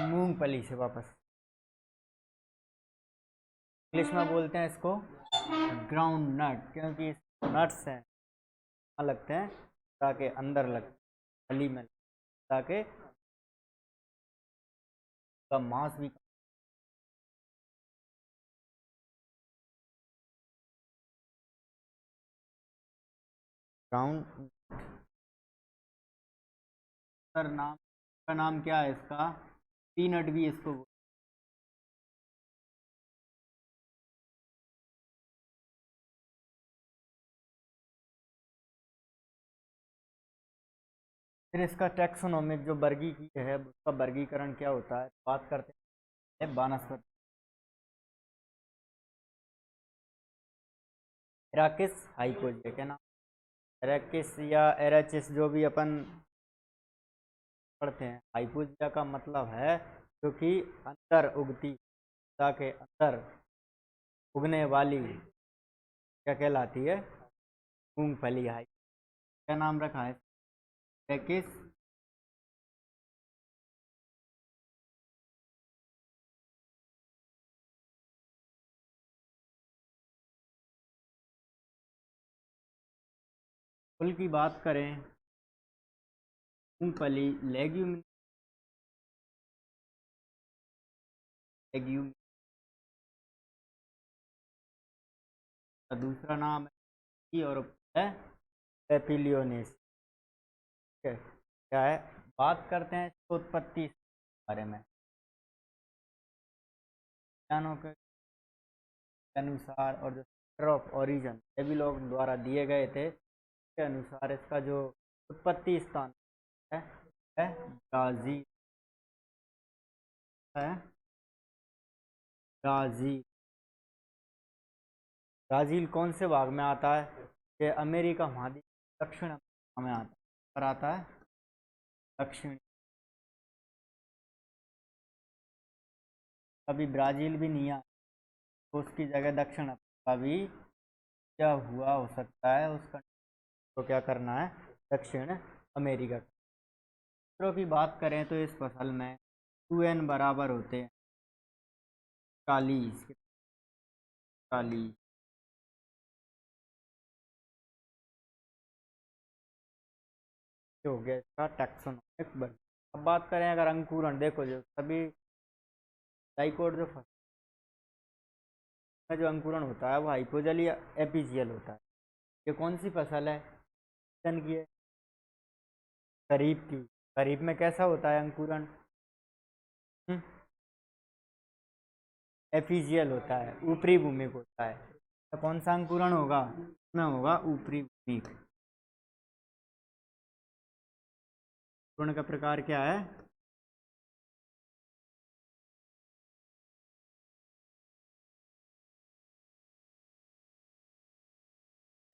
मूंगफली से वापस। इंग्लिश में बोलते हैं इसको ग्राउंड नट, क्योंकि नट्स हैं लगते हैं ताकि अंदर लगते फली में, ताकि का मांस भी। ग्राउंड सर नाम का नाम क्या है इसका? पीनट भी इसको फिर इसका टैक्सोनॉमिक जो वर्गीकी है उसका वर्गीकरण क्या होता है, बात करते हैं वानस्पतिक। एराकिस हाइपोजिया क्या नाम? एराकिस या एराचिस जो भी अपन पढ़ते हैं। हाइपोजिया का मतलब है जो कि अंदर उगती, के अंदर उगने वाली क्या कहलाती है? मूंगफली। हाई क्या नाम रखा है? एराकिस। फुल की बात करें, मूंगफली लेग्यूम, लेग्यूम का दूसरा नाम है और है पेपिलियोनेस। ठीक है, क्या है? बात करते हैं इसकी उत्पत्ति के बारे में। विज्ञानों के अनुसार और जो सेंटर ऑफ ओरिजिन ये भी लोग द्वारा दिए गए थे, के अनुसार इसका जो उत्पत्ति स्थान है, है ब्राजील। है ब्राजील। ब्राज़ील कौन से भाग में आता है? ये अमेरिका महाद्वीप दक्षिण अमेरिका में आता है। पर आता है दक्षिण। कभी ब्राज़ील भी नहीं आया तो उसकी जगह दक्षिण अफ्रीका भी क्या हुआ हो सकता है, उसका तो क्या करना है? दक्षिण अमेरिका। क्षेत्रों की बात करें तो इस फसल में 2n बराबर होते हैं 40। 40 हो गया इसका टैक्सोनॉमिक वर्ग। अब बात करें अगर अंकुरण, देखो जो सभी डाइकोट जो फसल में जो अंकुरण होता है वो हाइपोजल या एपीजियल होता है। ये कौन सी फसल है? की है खरीफ की। खरीफ में कैसा होता है अंकुरण? एफिजियल होता है, ऊपरी भूमि को होता है। तो कौन सा अंकुरण होगा? इसमें होगा ऊपरी भूमि। अंकुरण का प्रकार क्या है?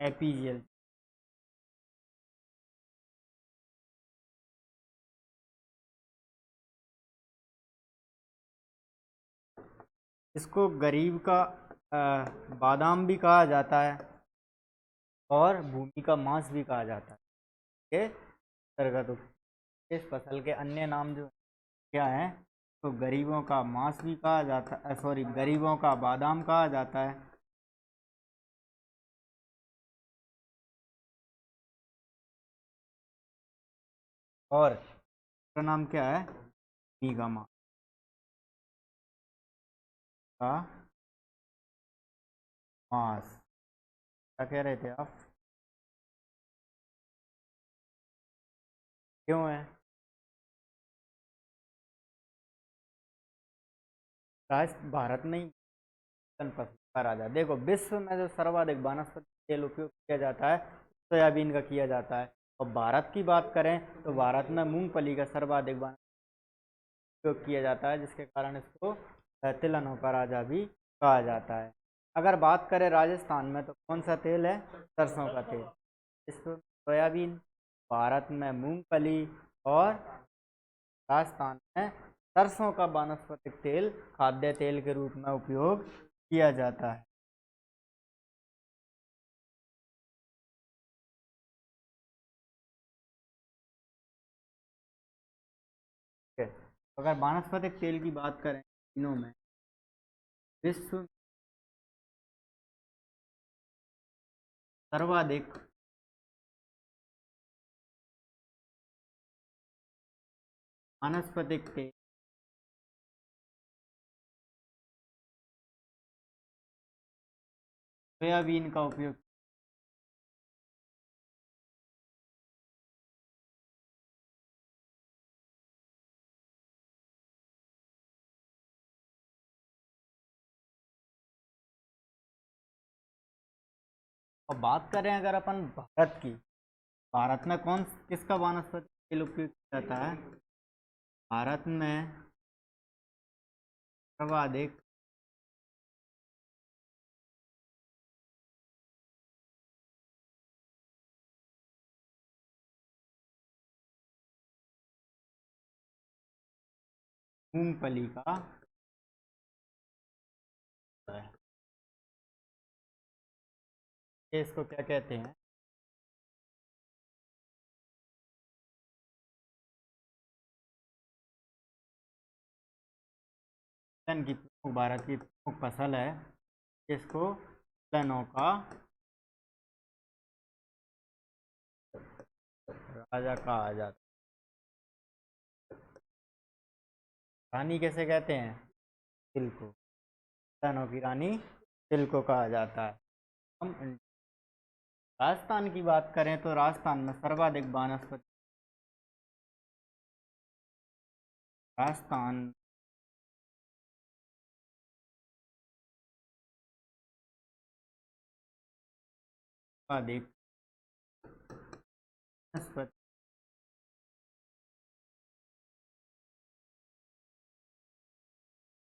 एपीजियल। इसको गरीब का बादाम भी कहा जाता है और भूमि का मांस भी कहा जाता है के अंतर्गत। इस फसल के अन्य नाम जो क्या है, तो गरीबों का मांस भी कहा जाता है, सॉरी गरीबों का बादाम कहा जाता है। और इसका नाम क्या है? भूमि का का मांस। क्या कह रहे थे आप? क्यों है? भारत में ही फसल का राजा। देखो विश्व में जो सर्वाधिक वानस्पतिक तेल उपयोग किया जाता है सोयाबीन का किया जाता है। और भारत की बात करें तो भारत में मूंगफली का सर्वाधिक उपयोग किया जाता है, जिसके कारण इसको तिलहनों का राजा भी कहा जाता है। अगर बात करें राजस्थान में तो कौन सा तेल है? सरसों का तेल। इसमें सोयाबीन, भारत में मूंगफली और राजस्थान में सरसों का वानस्पतिक तेल खाद्य तेल के रूप में उपयोग किया जाता है। ठीक है। अगर वानस्पतिक तेल की बात करें तीनों में, विश्व में सर्वाधिक वानस्पतिक तेल सोयाबीन का उपयोग। और बात करें अगर अपन भारत की, भारत में कौन किसका वानस्पतिक तेल उपयोग किया जाता है? भारत में सर्वाधिक मूंगफली का है। ये इसको क्या कहते हैं? तिलहन की प्रमुख, भारत की प्रमुख फसल है। इसको तिलहनों का राजा कहा जाता है। रानी कैसे कहते हैं? तिल को। तिलहनों की रानी तिल को कहा जाता है। हम राजस्थान की बात करें तो राजस्थान में सर्वाधिक वानस्पतिक, राजस्थान सर्वाधिक वनस्पति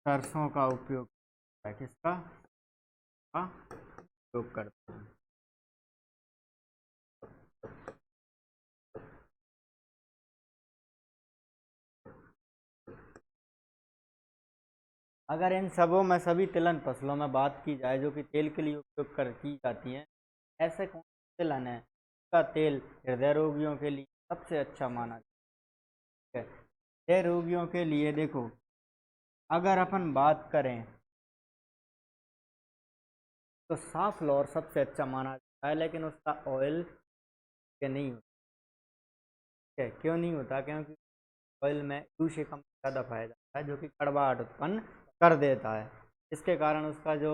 सरसों का उपयोग करता है। किसका का उपयोग करते हैं? अगर इन सबों में सभी तिलहन फसलों में बात की जाए जो कि तेल के लिए उपयोग कर की जाती हैं, ऐसे कौन से तिलहन है इसका तेल हृदय रोगियों के लिए सबसे अच्छा माना जाता है? हृदय रोगियों के लिए देखो, अगर अपन बात करें तो साफलॉर सबसे अच्छा माना जाता है, लेकिन उसका ऑयल के नहीं होता है। क्यों नहीं होता? क्योंकि ऑयल में यूँ से कम ज़्यादा पाया जाता है जो कि कड़वाहट उत्पन्न कर देता है। इसके कारण उसका जो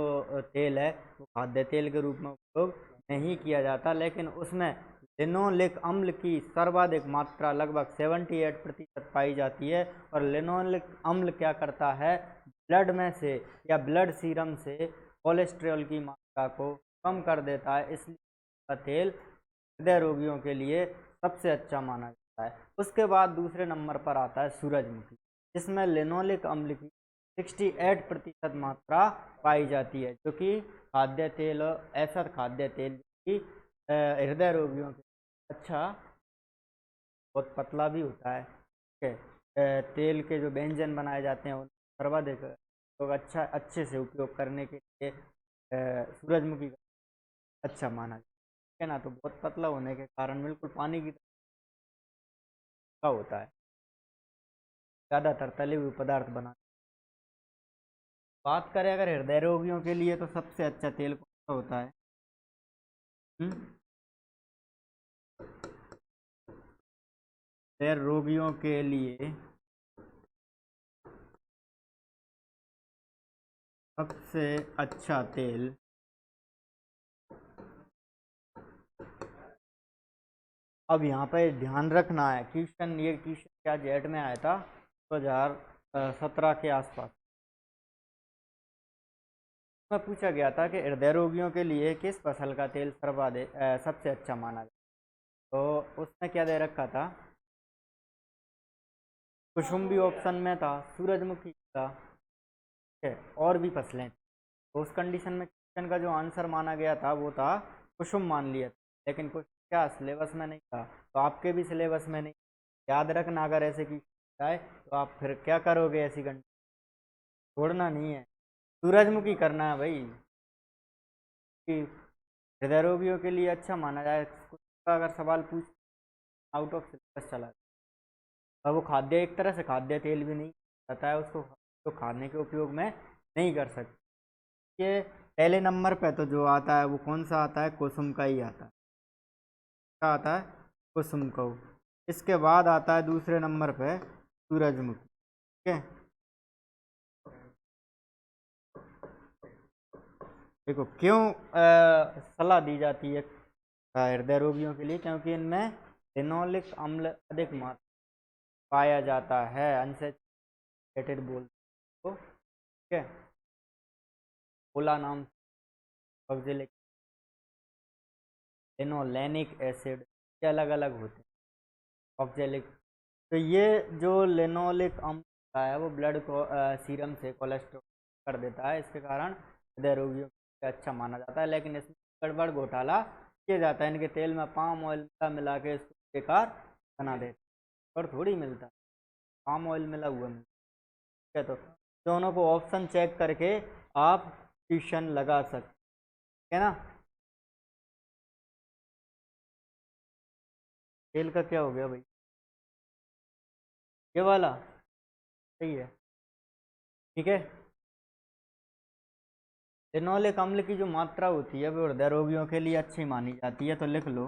तेल है वो खाद्य तेल के रूप में उपयोग नहीं किया जाता, लेकिन उसमें लिनोलिक अम्ल की सर्वाधिक मात्रा लगभग 78% पाई जाती है। और लिनोलिक अम्ल क्या करता है? ब्लड में से या ब्लड सीरम से कोलेस्ट्रॉल की मात्रा को कम कर देता है, इसलिए का तेल हृदय रोगियों के लिए सबसे अच्छा माना जाता है। उसके बाद दूसरे नंबर पर आता है सूरजमुखी, जिसमें लिनोलिक अम्ल की 68% मात्रा पाई जाती है, जो कि खाद्य तेल, ऐसा खाद्य तेल की हृदय रोगियों के अच्छा, बहुत पतला भी होता है। ठीक है। तेल के जो व्यंजन बनाए जाते हैं सर्वाधिक लोग अच्छे से उपयोग करने के लिए सूरजमुखी का अच्छा माना जाता है ना। तो बहुत पतला होने के कारण बिल्कुल पानी की तरह होता है, ज़्यादातर तले हुए पदार्थ बना। बात करें अगर हृदय रोगियों के लिए तो सबसे अच्छा तेल कौन सा होता है? हम्म? हृदय रोगियों के लिए सबसे अच्छा तेल अब यहाँ पे ध्यान रखना है, क्वेश्चन ये क्वेश्चन क्या जेट में आया था 2017 के आसपास में पूछा गया था कि हृदय रोगियों के लिए किस फसल का तेल सर्वाधिक सबसे अच्छा माना जाए। तो उसमें क्या दे रखा था? कुसुम भी ऑप्शन में था, सूरजमुखी था, ठीक है, और भी फसलें थी। तो उस कंडीशन में क्वेश्चन का जो आंसर माना गया था वो था कुसुम मान लिया था, लेकिन कुछ क्या सिलेबस में नहीं था, तो आपके भी सिलेबस में नहीं। याद रखना, अगर ऐसे की जाए तो आप फिर क्या करोगे? ऐसी कंडीशन छोड़ना नहीं है, सूरजमुखी करना है भाई, कि हृदय रोगियों के लिए अच्छा माना जाए। कुछ का अगर सवाल पूछ आउट ऑफ सिलेबस चला और वो खाद्य, एक तरह से खाद्य तेल भी नहीं रहता है, उसको तो खाने के उपयोग में नहीं कर सकते। ये पहले नंबर पे तो जो आता है वो कौन सा आता है, कुसुम का ही आता है। क्या आता है, कुसुम का। इसके बाद आता है दूसरे नंबर पे सूरजमुखी। ठीक है, देखो क्यों सलाह दी जाती है हृदय रोगियों के लिए, क्योंकि इनमें लिनोलिक अम्ल अधिक मात्रा पाया जाता है, अनसैचुरेटेड बोल तो। ठीक है, बोला नाम ऑक्जेलिक, लिनोलेनिक एसिड, ये अलग अलग होते हैं ऑक्जेलिक। तो ये जो लिनोलिक अम्ल होता है वो ब्लड को सीरम से कोलेस्ट्रॉल कर देता है, इसके कारण हृदय रोगियों को अच्छा माना जाता है। लेकिन इसमें गड़बड़ घोटाला किया जाता है, इनके तेल में पाम ऑयल मिला के इसको बेकार बना देते हैं, और थोड़ी मिलता है, पाम ऑयल मिला हुआ मिलता है। तो दोनों को ऑप्शन चेक करके आप ट्यूशन लगा सकते है ना। तेल का क्या हो गया भाई, ये वाला सही है। ठीक है, लिनोलिक अम्ल की जो मात्रा होती है वो हृदय रोगियों के लिए अच्छी मानी जाती है, तो लिख लो।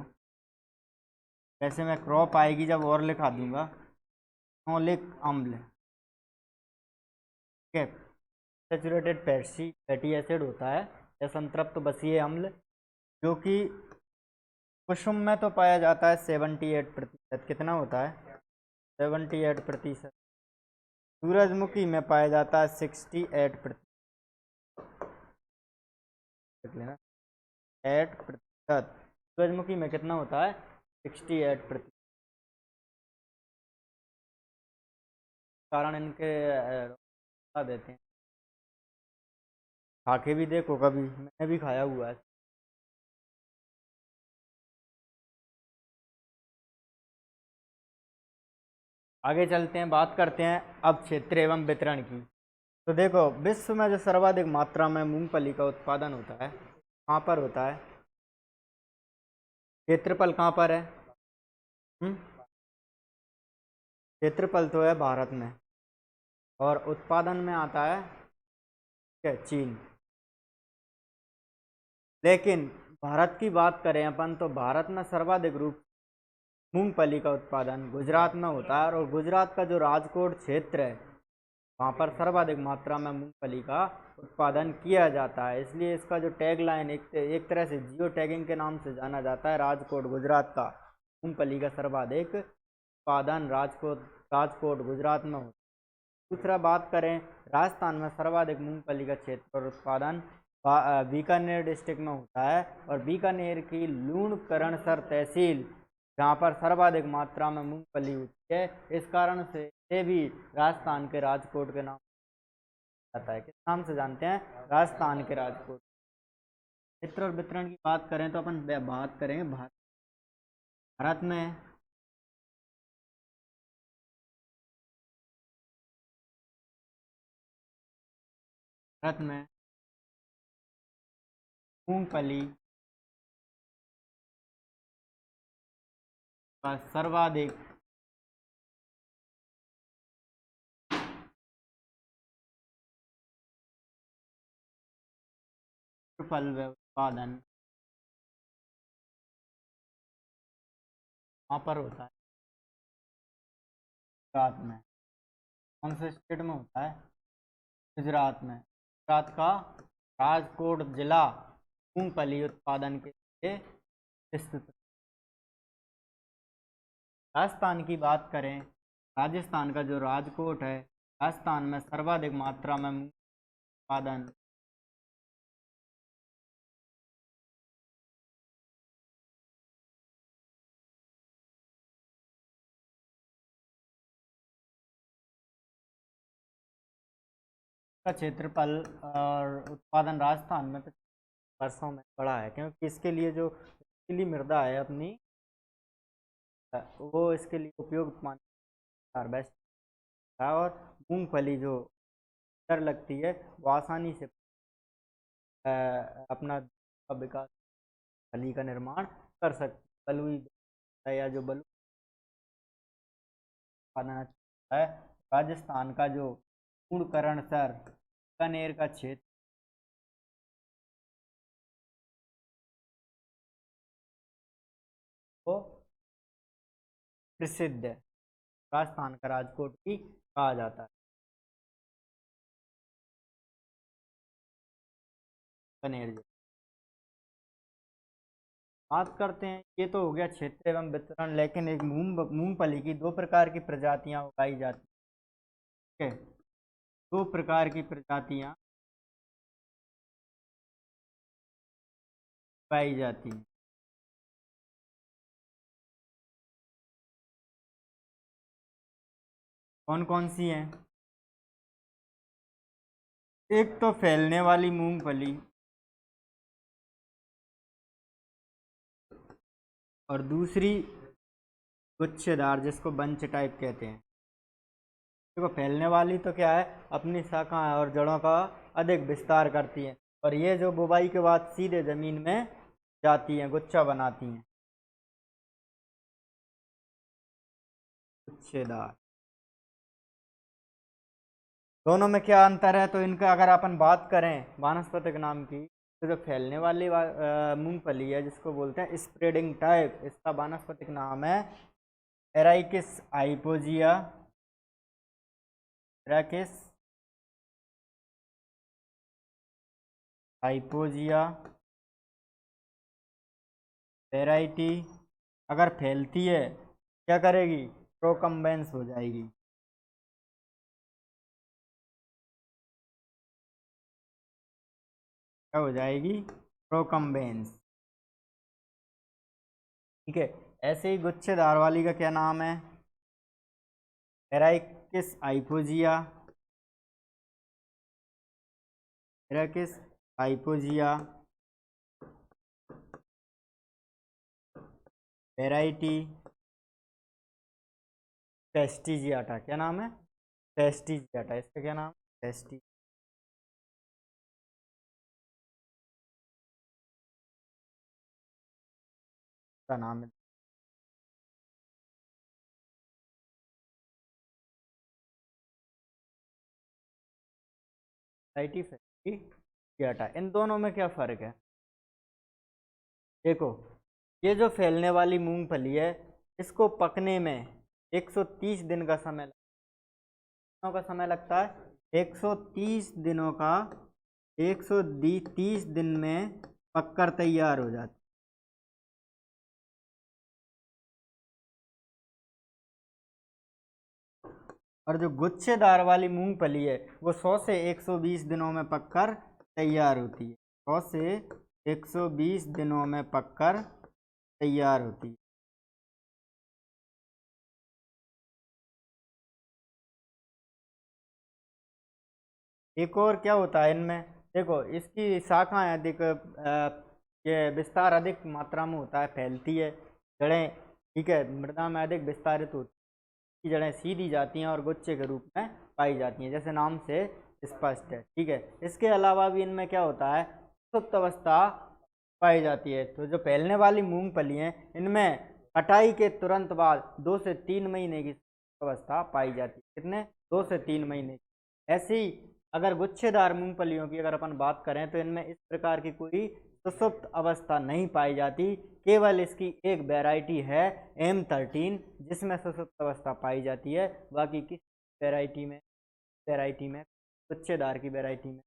जैसे मैं क्रॉप आएगी जब और लिखा दूंगा, लिनोलिक अम्ल। ठीक है, सेचुरेटेड फैटी एसिड होता है या संतृप्त बसीय अम्ल, जो कि कुसुम में तो पाया जाता है 78%। कितना होता है, 78%। सूरजमुखी में पाया जाता है 68%। देख लेना, 8%। सूरजमुखी में कितना होता है, 68%। कारण इनके बता देते हैं, खा के भी देखो, कभी मैंने भी खाया हुआ है। आगे चलते हैं, बात करते हैं अब क्षेत्र एवं वितरण की। तो देखो, विश्व में जो सर्वाधिक मात्रा में मूंगफली का उत्पादन होता है कहाँ पर होता है, क्षेत्रफल कहाँ पर है, क्षेत्रफल तो है भारत में, और उत्पादन में आता है क्या, चीन। लेकिन भारत की बात करें अपन, तो भारत में सर्वाधिक रूप मूंगफली का उत्पादन गुजरात में होता है, और गुजरात का जो राजकोट क्षेत्र है वहाँ पर सर्वाधिक मात्रा में मूंगफली का उत्पादन किया जाता है। इसलिए इसका जो टैग लाइन एक तरह से जियो टैगिंग के नाम से जाना जाता है, राजकोट गुजरात का मूंगफली का सर्वाधिक उत्पादन राजकोट राजकोट गुजरात में होता है। दूसरा बात करें, राजस्थान में सर्वाधिक मूंगफली का क्षेत्र और उत्पादन बीकानेर डिस्ट्रिक्ट में होता है, और बीकानेर की लूणकरणसर तहसील जहाँ पर सर्वाधिक मात्रा में मूंगफली होती है, इस कारण से भी राजस्थान के राजकोट के नाम आता है। किस नाम से जानते हैं, राजस्थान के राजकोट। क्षेत्र और वितरण की बात करें तो अपन बात करेंगे भारत में भारत में मूंगफली का सर्वाधिक फल उत्पादन वहाँ पर होता है, गुजरात में। कौन से स्टेट में होता है, गुजरात में। गुजरात का राजकोट जिला मूंगफली उत्पादन के लिए स्थित। राजस्थान की बात करें, राजस्थान का जो राजकोट है, राजस्थान में सर्वाधिक मात्रा में उत्पादन का क्षेत्रफल और उत्पादन राजस्थान में वर्षों में बढ़ा है, क्योंकि इसके लिए जो पीली मृदा है अपनी, वो इसके लिए उपयोग मानी बेस्ट है। और मूंगफली जो डर लगती है वो आसानी से अपना विकास, फली का निर्माण कर सकती है। बलुई या जो बलू उत्पादन अच्छा होता है। राजस्थान का जो कुंभकर्ण बीकानेर का क्षेत्र वो प्रसिद्ध है, राजस्थान का राजकोट भी कहा जाता है। बीकानेर जो बात करते हैं, ये तो हो गया क्षेत्र एवं वितरण, लेकिन एक मूंगफली की दो प्रकार की प्रजातियां उगाई जाती है। दो प्रकार की प्रजातियां पाई जाती हैं। कौन कौन सी हैं? एक तो फैलने वाली मूंगफली और दूसरी गुच्छेदार, जिसको बंच टाइप कहते हैं। देखो फैलने वाली तो क्या है, अपनी शाखाएं और जड़ों का अधिक विस्तार करती है, और ये जो बुवाई के बाद सीधे जमीन में जाती हैं, गुच्छा बनाती हैं। गुच्छेदार, दोनों में क्या अंतर है? तो इनका अगर अपन बात करें वानस्पतिक नाम की, तो जो फैलने वाली मूंगफली है जिसको बोलते हैं स्प्रेडिंग टाइप, इसका वानस्पतिक नाम है एराइकिस हाइपोजिया। एराइकिस हाइपोजिया वैरायटी अगर फैलती है क्या करेगी? प्रोकम्बेंस हो जाएगी। क्या हो जाएगी? प्रोकम्बेंस। ठीक है। ऐसे ही गुच्छेदार वाली का क्या नाम है? एराइकिस हाइपोजिया। एराइकिस hypogaea variety फेस्टिजियाटा। क्या नाम है? फेस्टिजियाटा। इसका क्या नाम? फेस्टी का नाम है। वैरायटी फेस्टिजियाटा। इन दोनों में क्या फर्क है? देखो, ये जो फैलने वाली मूंगफली है, इसको पकने में 130 दिन का समय लगता है। 130 दिनों का 130 दिन में पककर तैयार हो जाती। और जो गुच्छेदार वाली मूंगफली है वो 100 से 120 दिनों में पककर तैयार होती है। 100 से 120 दिनों में पककर तैयार होती है। एक और क्या होता है इनमें, देखो इसकी शाखाएं अधिक ये विस्तार अधिक मात्रा में होता है, फैलती है। जड़ें, ठीक है, मृदा में अधिक विस्तारित होती है, जड़ें सीधी जाती हैं और गुच्छे के रूप में पाई जाती हैं, जैसे नाम से स्पष्ट है। ठीक है। इसके अलावा भी इनमें क्या होता है, सुप्त अवस्था पाई जाती है। तो जो फैलने वाली मूंगफली हैं, इनमें कटाई के तुरंत बाद 2 से 3 महीने की अवस्था पाई जाती है। कितने? 2 से 3 महीने। ऐसी अगर गुच्छेदार मूंगफलियों की अगर अपन बात करें तो इनमें इस प्रकार की कोई सुषुप्त अवस्था नहीं पाई जाती। केवल इसकी एक वैरायटी है M13 जिसमें सुषुप्त अवस्था पाई जाती है। बाकी किस वैरायटी में गुच्छेदार की वैरायटी में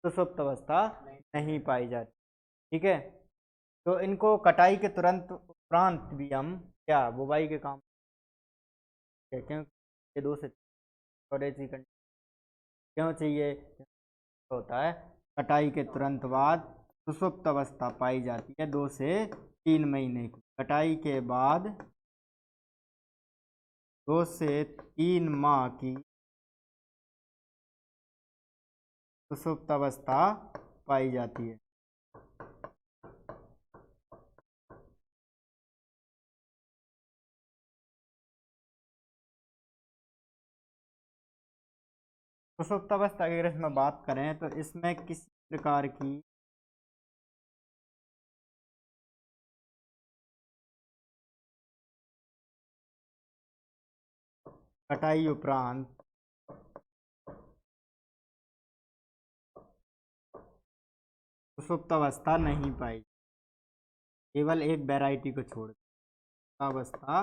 सुषुप्त अवस्था नहीं पाई जाती। ठीक है। तो इनको कटाई के तुरंत उपरांत भी हम क्या बुवाई के काम कहते हैं। ये 2 से क्यों चाहिए होता है? कटाई के तुरंत बाद सुषुप्त अवस्था पाई जाती है 2 से 3 महीने की। कटाई के बाद 2 से 3 माह की सुषुप्त अवस्था पाई जाती है। सुषुप्त अवस्था की अगर इसमें बात करें तो इसमें किसी प्रकार की कटाई उपरांत सुषुप्त अवस्था नहीं पाई, केवल एक वैरायटी को छोड़ अवस्था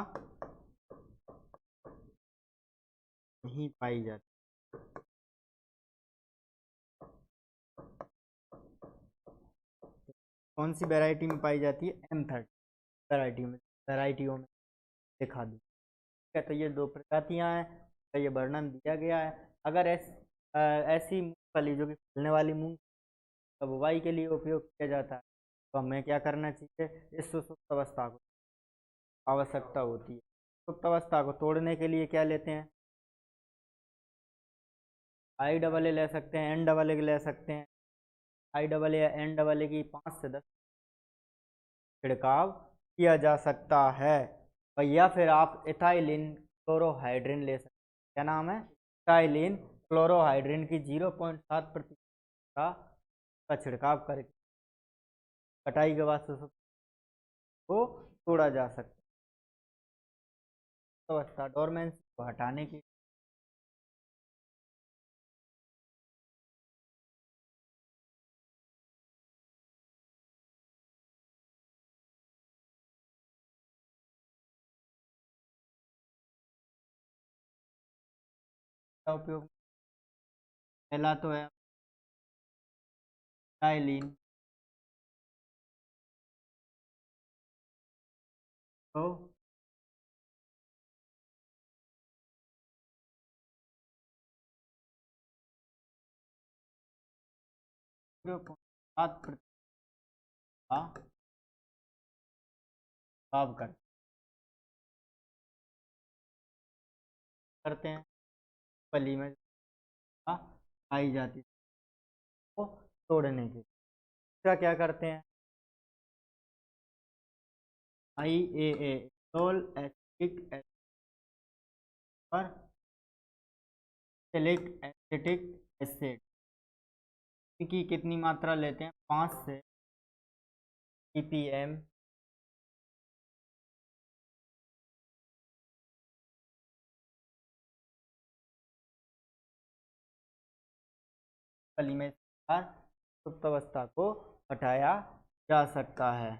नहीं पाई जाती। कौन सी वैरायटी में पाई जाती है? M30 वैरायटियों में दिखा दी। ठीक है, तो ये दो प्रजातियां हैं, तो ये वर्णन दिया गया है। अगर ऐसी मूंगफली जो कि फूलने वाली मूंग का बुवाई के लिए उपयोग किया जाता है, तो हमें क्या करना चाहिए? इस सुषुप्त अवस्था को आवश्यकता होती है। सुषुप्त अवस्था को तोड़ने के लिए क्या लेते हैं? IAA ले सकते हैं, NAA ले सकते हैं। IAA या NAA की 5 से 10 छिड़काव किया जा सकता है, और या फिर आप इथाइलिन क्लोरोहाइड्रिन ले सकते हैं। क्या नाम है? इथाइलिन क्लोरोहाइड्रिन की 0.7% का छिड़काव करके कटाई के बाद सुसुप्त को तोड़ा जा सकता है। अवस्था डोरमेंसी को हटाने की का उपयोग पहला तो है इथाइलिन तो 0.7% का छिड़काव करते हैं। फली में आई जाती है को तोड़ने के। दूसरा क्या करते हैं? IAA इथोल एसिटिक एसिड पर सिलिक एसिटिक एसिड की कितनी मात्रा लेते हैं? 5 से ppm फली में सुप्त अवस्था को हटाया जा सकता है।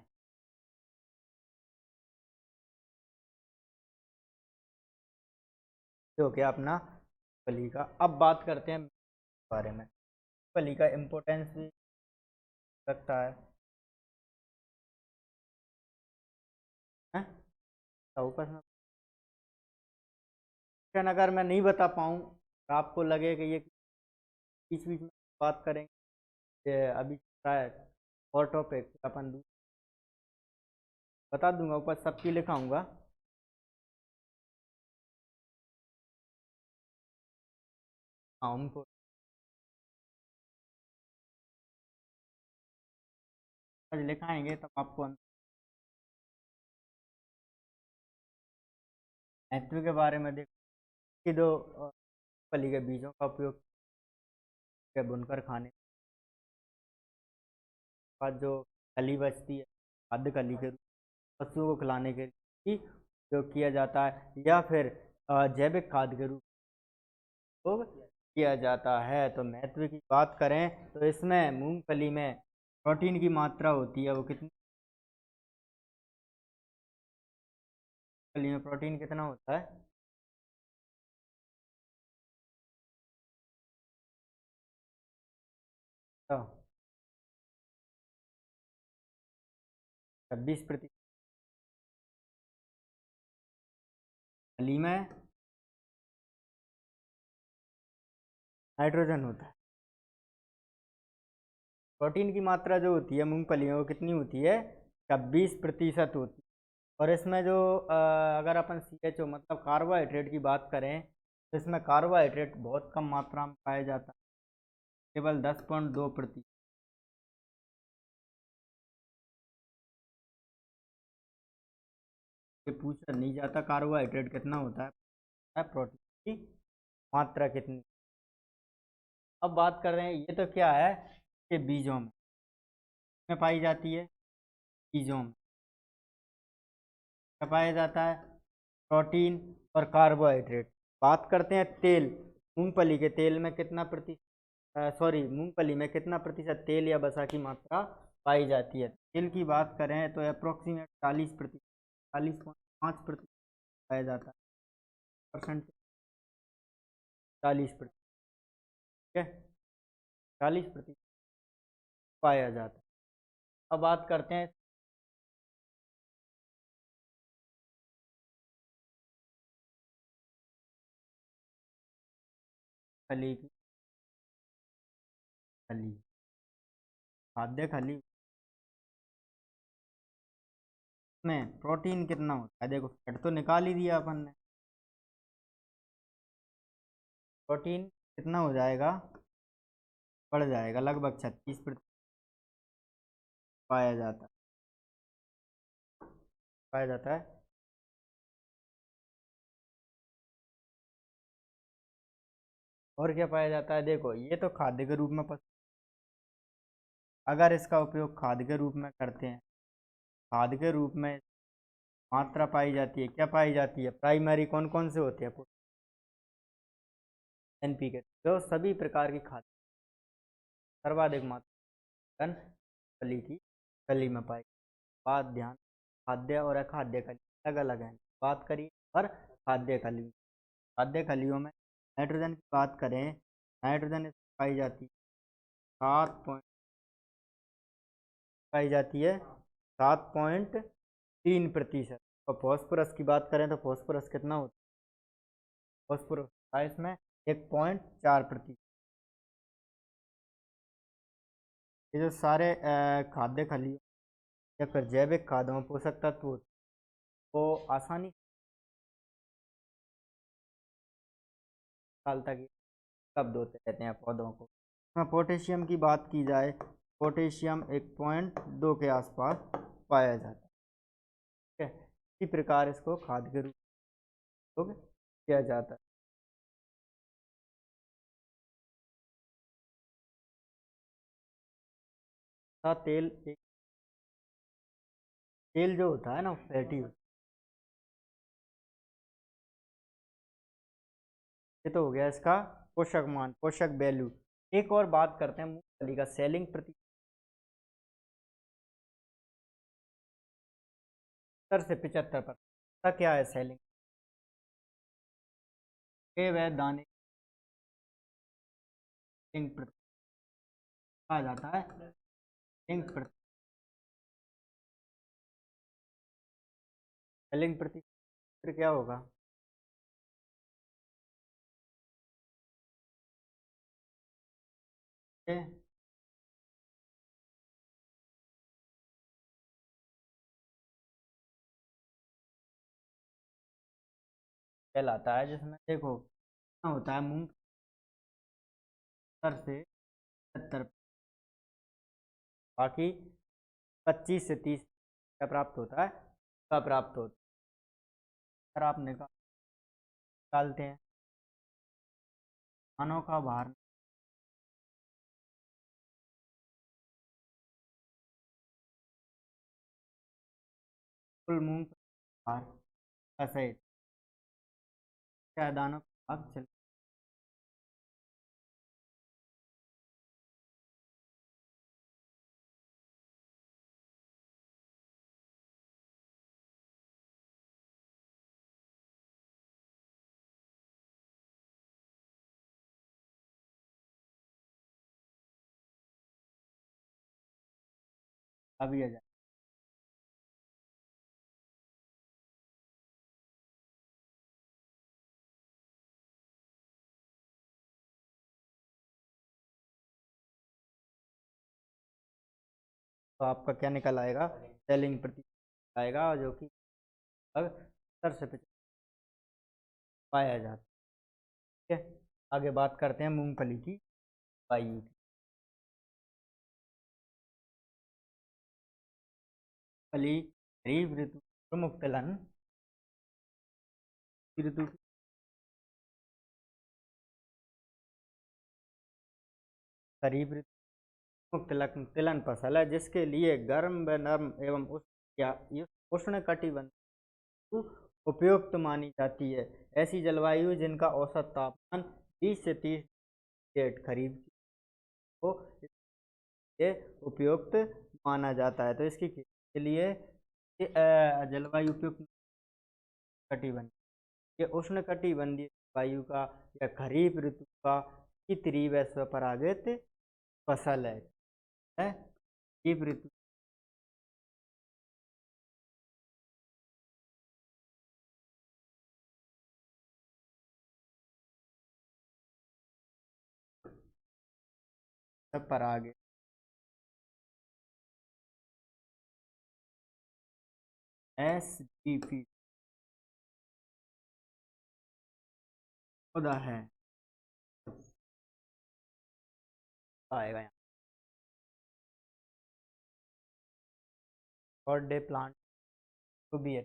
जो कि अपना फली का। अब बात करते हैं बारे में। फली का इम्पोर्टेंस भी रखता है? तो ऊपर में अगर मैं नहीं बता पाऊँ, आपको लगे कि ये बीच बीच में बात करेंगे, अभी शायद और टॉपिक अपन बता दूंगा, ऊपर सबकी लिखाऊंगा। हाँ, उनको आज लिखाएंगे तब आपको महत्व के बारे में देखो कि दो फली के बीजों का उपयोग बुनकर खाने के बाद जो खली बचती है, खाद्य खली के रूप में पशुओं को खिलाने के लिए उपयोग किया जाता है, या फिर जैविक खाद के रूप में उपयोग किया जाता है। तो महत्व की बात करें तो इसमें मूंगफली में प्रोटीन की मात्रा होती है, वो कितनी? मूंगफली में प्रोटीन कितना होता है? तो 26% फली में नाइट्रोजन होता है। प्रोटीन की मात्रा जो होती है मूंगफली में वो कितनी होती है? 26% होती है। और इसमें जो अगर अपन CHO मतलब कार्बोहाइड्रेट की बात करें, तो इसमें कार्बोहाइड्रेट बहुत कम मात्रा में पाया जाता है, केवल 10.2%। ये पूछा नहीं जाता कार्बोहाइड्रेट कितना होता है, प्रोटीन की मात्रा कितनी। अब बात कर रहे हैं, ये तो क्या है कि बीजों में पाई जाती है। बीजों में क्या पाया जाता है? प्रोटीन और कार्बोहाइड्रेट। बात करते हैं तेल। मूंगफली के तेल में कितना मूंगफली में कितना प्रतिशत तेल या वसा की मात्रा पाई जाती है? तेल की बात करें तो अप्रोक्सीमेट 40%, 40.5% पाया जाता है। परसेंट 40%, ठीक है, 40% पाया जाता है। अब बात करते हैं खली की। खली, खाद्य खली में प्रोटीन कितना होता है? देखो फैट तो निकाल ही दिया अपन ने, प्रोटीन कितना हो जाएगा, बढ़ जाएगा, लगभग 36% पाया जाता है, पाया जाता है। और क्या पाया जाता है? देखो ये तो खाद्य के रूप में अगर इसका उपयोग खाद्य के रूप में करते हैं, खाद्य के रूप में मात्रा पाई जाती है, क्या पाई जाती है? प्राइमरी कौन कौन से होते हैं? एनपीके, जो सभी प्रकार की खाद्य सर्वाधिक मात्रा फली की कली में पाई। बात ध्यान, खाद्य और अखाद्य खली अलग अलग है। बात करिए पर खाद्य खली, खाद्य खलियों में नाइट्रोजन की बात करें, नाइट्रोजन इसमें पाई जाती है 7 पाई जाती है 7.3%। और फॉस्फोरस की बात करें तो फॉस्फोरस कितना होता है? फॉस्फोरस होता है इसमें 1.4%। ये जो सारे खाद्य खली या फिर जैविक खादों में पोषक तत्व वो आसानी साल तक कब होते रहते हैं पौधों को। इसमें पोटेशियम की बात की जाए, पोटेशियम 1.2 के आसपास पाया जाता है, ठीक है। इसी प्रकार इसको खाद के रूप में उपयोग किया जाता है। तेल तेल जो होता है ना फैटी, ये तो हो गया इसका पोषक मान, पोषक वैल्यू। एक और बात करते हैं मूंगफली का सेलिंग प्रति 70 से 75%। क्या है सेलिंग? ये वह दाने सेलिंग प्रति कहा जाता है, सेलिंग प्रति, सेलिंग प्रति फिर क्या होगा? ये कहलाता है, जिसमें देखो कितना होता है, मूंग 70 से 70, बाकी 25 से 30 क्या प्राप्त होता है? का प्राप्त होता है। अगर आप निकालते हैं खानों का भार, कुल मूंग भार का सहित क्या दानों का भाग चल, अभी आ जाए। तो आपका क्या निकल आएगा? सेलिंग प्रति आएगा, जो कि लगभग 70 से 75 पाया जाता है, ठीक है। आगे बात करते हैं मूंगफली की वायु की। फली खरीफ ऋतु प्रमुख तिलहन ऋतु की खरीफ ऋतु प्रमुख तिलहन तिलहन फसल है, जिसके लिए गर्म व नर्म एवं उष्ण या उष्ण कटिबंधीय उपयुक्त मानी जाती है। ऐसी जलवायु जिनका औसत तापमान 20 से 30 सेंटीग्रेड खरीफ को ये उपयुक्त माना जाता है। तो इसकी खेती के लिए जलवायु उपयुक्त कटिबंध, ये उष्णकटिबंधीय वायु का या खरीफ ऋतु का त्रिवैश्व परागित फसल है। खरीफ ऋतु परागित SGP पौधा है, आएगा यहाँ और डे प्लांट तो भी है।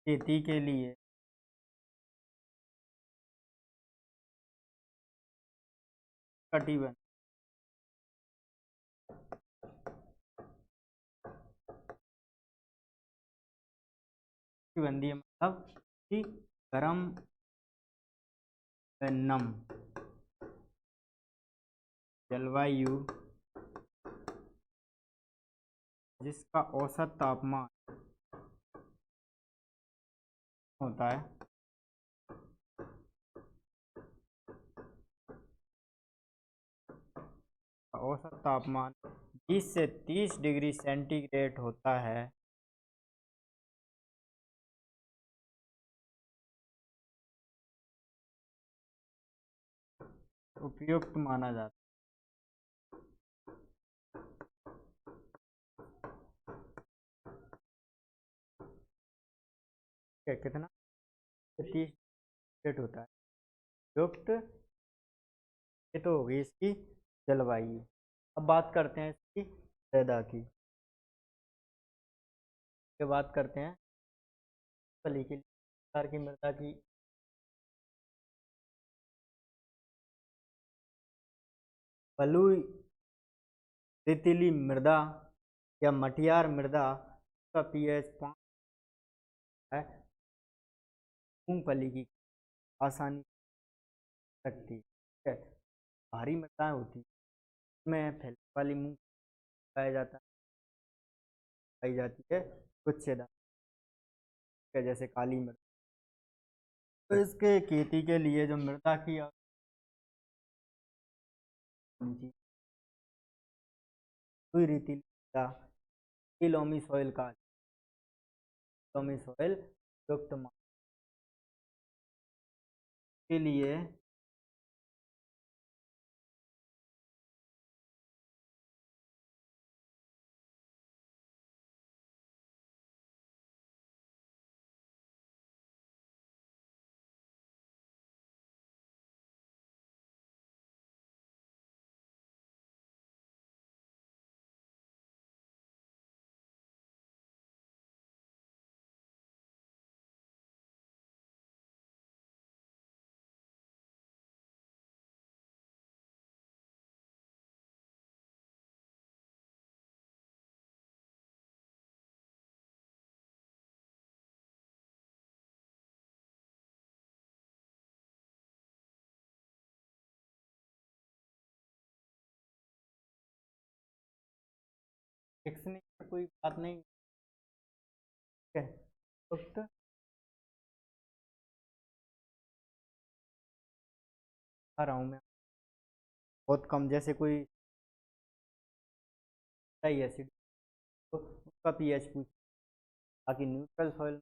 खेती के लिए कटिबंध कटिबंधीय मतलब कि गर्म व नम जलवायु जिसका औसत तापमान होता है औसत तापमान 20 से 30 डिग्री सेंटीग्रेड होता है। उपयुक्त माना जाता है। कितना 30 डिग्री होता है उपयुक्त। ये तो होगी इसकी जलवायु। अब बात करते हैं इसकी मृदा की। ये बात करते हैं फली की प्रकार की मृदा की। बलुई रेतीली मृदा या मटियार मृदा का pH 5 है। मूंगफली की आसानी सकती है। भारी मृदाएं होती हैं इसमें फैलने वाली मूंग पाया जाता है, पाई जाती है गुच्छेदार जैसे काली मृदा। तो इसके खेती के लिए जो मृदा की हुई रेतीली मृदा लोमी सॉइल का लोमी सॉइल युक्त के लिए लिखने की कोई बात नहीं है। युक्त आ रहा हूँ मैं बहुत कम, जैसे कोई एसिड तो उसका pH पूछ, बाकी न्यूट्रल सॉइल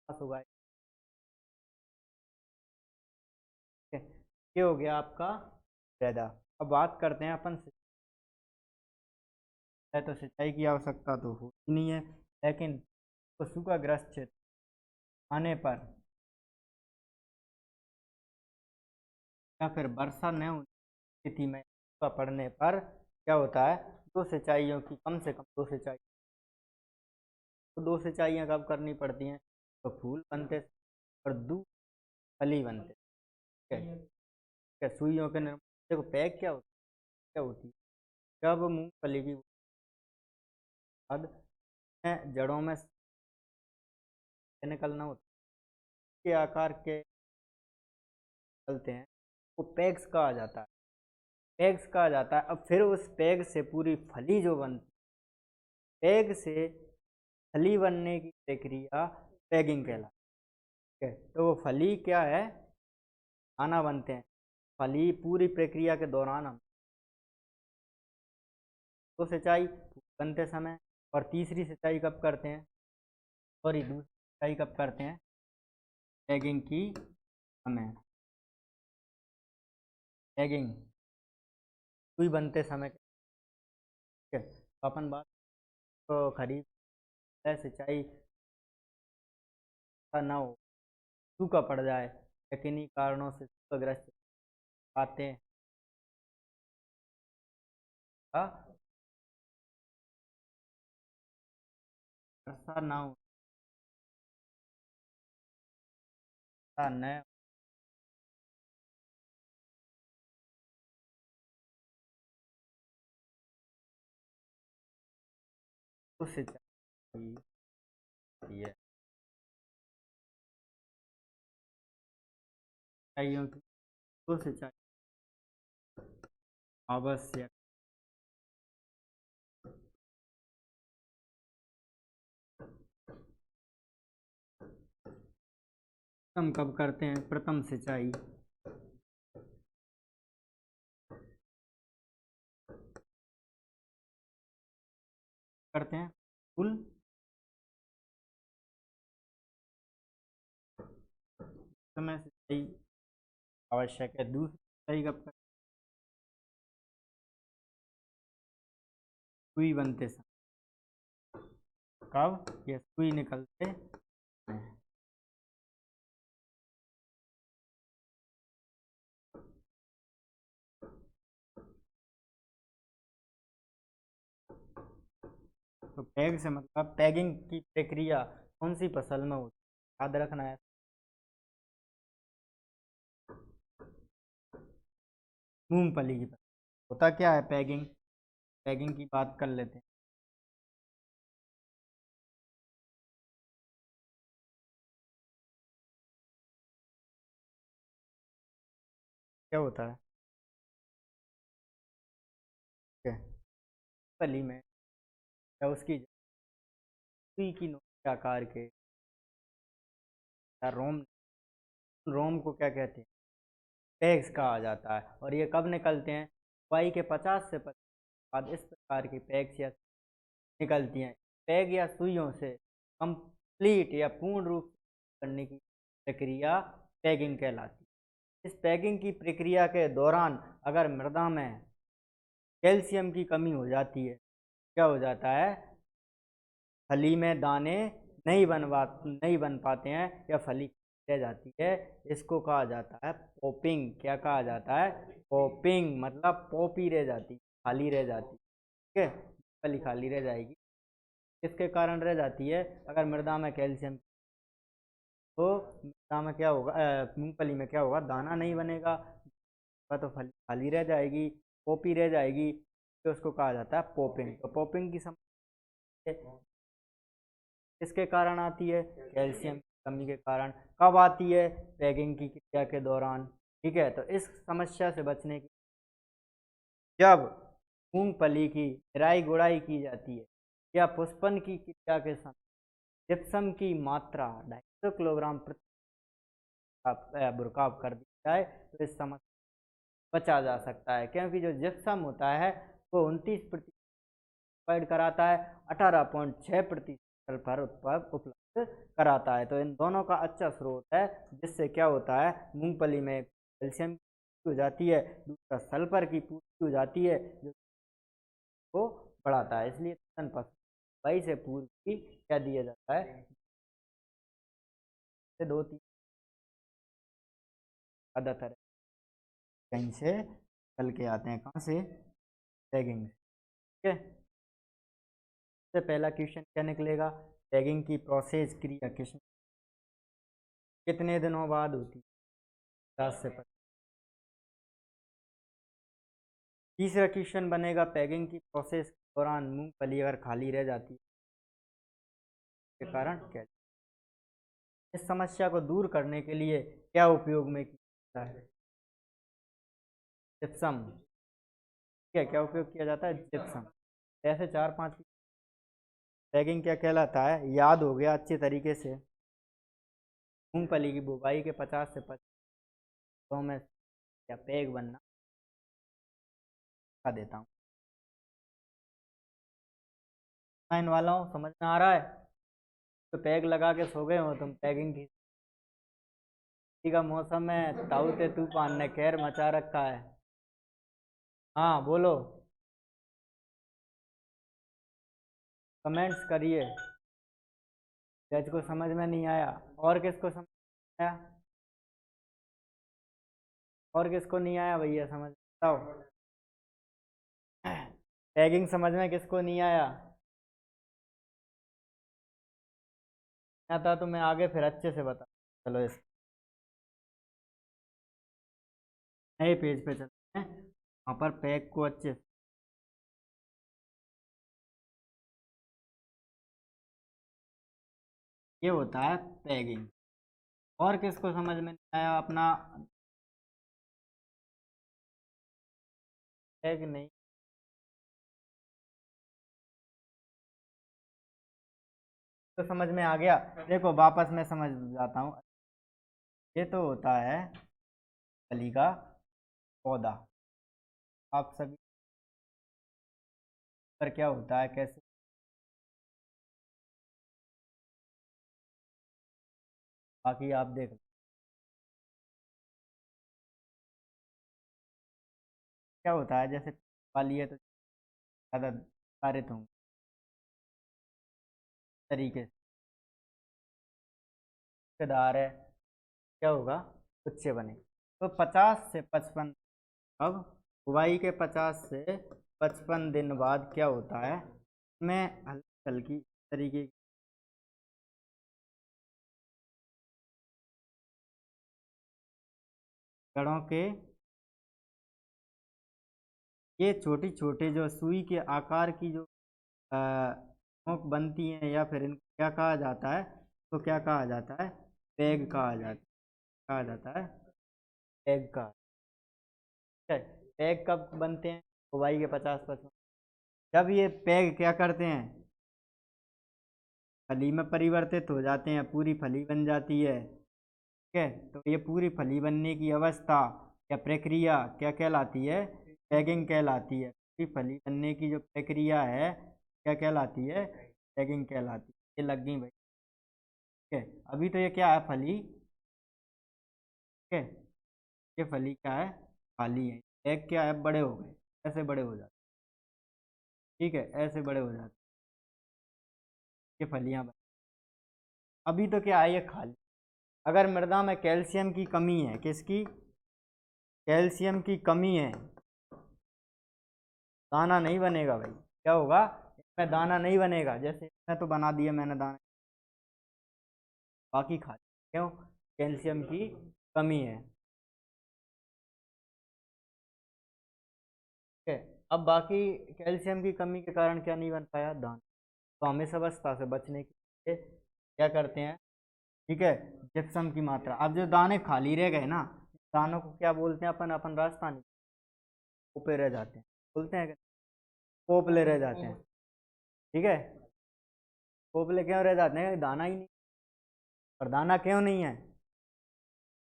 पास होगा। ये हो गया आपका मृदा। अब बात करते हैं अपन सिंचाई। तो सिंचाई की आवश्यकता तो होती नहीं है, लेकिन तो सूखाग्रस्त क्षेत्र आने पर या फिर वर्षा न होने की स्थिति में सूखा पड़ने पर क्या होता है, दो सिंचाइयों की कम से कम दो सिंचाइयाँ कब करनी पड़ती हैं, तो फूल बनते और दू फली बनते। ठीक है, क्या सुइयों के निर्माण देखो पैक क्या होती है जब मूंगफली की बाद जड़ों में से निकलना होता है, के आकार के निकलते हैं, वो पेग्स कहा जाता है। पेग्स कहा जाता है। अब फिर उस पेग से पूरी फली जो बनती है, पेग से फली बनने की प्रक्रिया पेगिंग कहलाती है। तो वो फली क्या है, दाना बनते हैं। फली पूरी प्रक्रिया के दौरान हम तो सिंचाई बनते समय, और तीसरी सिंचाई कब करते हैं, सॉरी दूसरी सिंचाई कब करते हैं, पेगिंग की समय, पेगिंग सुई बनते समय। ठीक है, तो अपन बात तो खरीफ है, सिंचाई का ना हो, सूखा पड़ जाए या किन्हीं कारणों से सूखाग्रस्त आते हैं, वर्षा ना हो, वर्षा न तो सिंचाई ये सिंचाइयों की तो सिंचाई आवश्यक। हम कब करते हैं प्रथम सिंचाई, करते हैं फूल समय सिंचाई आवश्यक है। दूसरी सिंचाई कब करते हैं, सुई बनते समय, कब ये सुई निकलते हैं। तो पैग से मतलब पैगिंग की प्रक्रिया कौन सी फसल में होती है, याद रखना है। मूंगफली की फसल होता क्या है, पैगिंग, पैगिंग की बात कर लेते हैं। क्या होता है, ठीक है, फली में या उसकी सुई की नोक के आकार के या रोम, रोम को क्या कहते हैं, पैग्स कहा जाता है। और ये कब निकलते हैं, बुआई के 50 से 55 बाद इस प्रकार की पैग्स या निकलती हैं। पैग या सुइयों से कंप्लीट या पूर्ण रूप से करने की प्रक्रिया पैगिंग कहलाती है। इस पैगिंग की प्रक्रिया के दौरान अगर मृदा में कैल्शियम की कमी हो जाती है, क्या हो जाता है, फली में दाने नहीं बन पाते हैं या फली रह जाती है। इसको कहा जाता है पॉपिंग। क्या कहा जाता है, पॉपिंग, मतलब पॉपी रह जाती, खाली रह जाती। ठीक है, फली खाली रह जाएगी। किसके कारण रह जाती है, अगर मृदा में कैल्शियम, तो मृदा में क्या होगा, मूंगफली में क्या होगा, दाना नहीं बनेगा, तो फली खाली रह जाएगी, पॉपी रह जाएगी। तो उसको कहा जाता है पॉपिंग। तो पॉपिंग की समस्या किसके कारण आती है, कैल्शियम की कमी के कारण। कब आती है, पैगिंग की क्रिया के दौरान। ठीक है, तो इस समस्या से बचने की, जब मूंगफली की निराई गुड़ाई की जाती है या पुष्पन की क्रिया के समय जिप्सम की मात्रा 250 किलोग्राम प्रति बुरकाव कर दी जाए, तो इस समस्या बचा जा सकता है। क्योंकि जो जिप्सम होता है वो 29% प्रोवाइड कराता है, 18.6% सल्फर उपलब्ध कराता है। तो इन दोनों का अच्छा स्रोत है, जिससे क्या होता है, मूंगफली में कैल्शियम की पूर्ति हो जाती है, दूसरा सल्फर की पूर्ति हो जाती है, जो को बढ़ाता है। इसलिए स्तन पशु वही से पूर्व की क्या दिया जाता है, से 2-3 ज्यादातर कहीं से चल के आते हैं, कहाँ से, टैगिंग। ठीक है, सबसे पहला क्वेश्चन क्या निकलेगा, टैगिंग की प्रोसेस क्रिया कितने दिनों बाद होती है, 10 से 25। तीसरा क्वेश्चन बनेगा, पैगिंग की प्रोसेस दौरान मूंगफली अगर खाली रह जाती है के कारण क्या, इस समस्या को दूर करने के लिए क्या उपयोग में किया जाता है? जिप्सम। ठीक है, क्या उपयोग किया जाता है? जिप्सम। ऐसे 4-5 टैगिंग क्या कहलाता है, याद हो गया अच्छे तरीके से। मूंगफली की बुवाई के 50 से 55 तो मैं या पैग बनना का देता हूँ। इन वाला हूँ, समझ में आ रहा है? तो पैग लगा के सो गए हो तुम, पैगिंग का मौसम है, ताऊते तूफान ने कहर मचा रखा है। हाँ बोलो, कमेंट्स करिए। जज को समझ में नहीं आया, और किसको समझ में आया? और किसको नहीं आया भैया, समझ बताओ। टैगिंग समझ में किसको नहीं आया? आता तो मैं आगे फिर अच्छे से बता। चलो इस नए पेज पे चलते हैं, वहाँ पर पैग को अच्छे से ये होता है पैगिंग। और किसको समझ में नहीं आया अपना? पैग नहीं, तो समझ में आ गया। देखो वापस मैं समझ जाता हूँ। ये तो होता है फली का पौधा। आप सभी पर क्या होता है, कैसे? बाकी आप देख लो। क्या होता है, जैसे वाली है तो ज़्यादा कार्य होंगे तरीके से, रिश्तेदार है, क्या होगा, गुच्छे बने। तो 50 से 55, अब बुवाई के 50 से 55 दिन बाद क्या होता है, मैं हल्की हल्की तरीके की जड़ों के ये छोटी छोटी जो सुई के आकार की जो नोक बनती हैं, या फिर इनको क्या कहा जाता है, तो क्या कहा जाता है, पैग कहा जाता है पैग का। ठीक है, पैग कब बनते हैं? बुवाई के 50-55, जब ये पैग क्या करते हैं, फली में परिवर्तित हो जाते हैं, पूरी फली बन जाती है। ठीक है, तो ये पूरी फली बनने की अवस्था या प्रक्रिया क्या कहलाती है, पैगिंग कहलाती है। पूरी फली बनने की जो प्रक्रिया है क्या कहलाती है, पैगिंग कहलाती है। ये लग गई भाई। ठीक है, अभी तो ये क्या है, फली। ठीक है, ये फली क्या है, खाली है। पैग क्या है, बड़े हो गए, ऐसे बड़े हो जाते। ठीक है, ऐसे बड़े हो जाते, ये फलियां बन। अभी तो क्या है, ये खाली। अगर मृदा में कैल्शियम की कमी है, किसकी, कैल्शियम की कमी है, दाना नहीं बनेगा भाई। क्या होगा, इसमें दाना नहीं बनेगा। जैसे मैं तो बना दिया मैंने दाना, बाकी खा, क्यों, कैल्शियम की कमी है। ठीक है, अब बाकी कैल्शियम की कमी के कारण क्या नहीं बन पाया, दाना। तो हम इस अवस्था से बचने के लिए क्या करते हैं, ठीक है, जिप्सम की मात्रा। अब जो दाने खाली रह गए ना, दानों को क्या बोलते हैं अपन, राजस्थानी पोपे रह जाते हैं, बोलते हैं कि पोपले रह जाते हैं। ठीक है, पोपले क्यों रह जाते हैं, दाना ही नहीं। और दाना क्यों नहीं है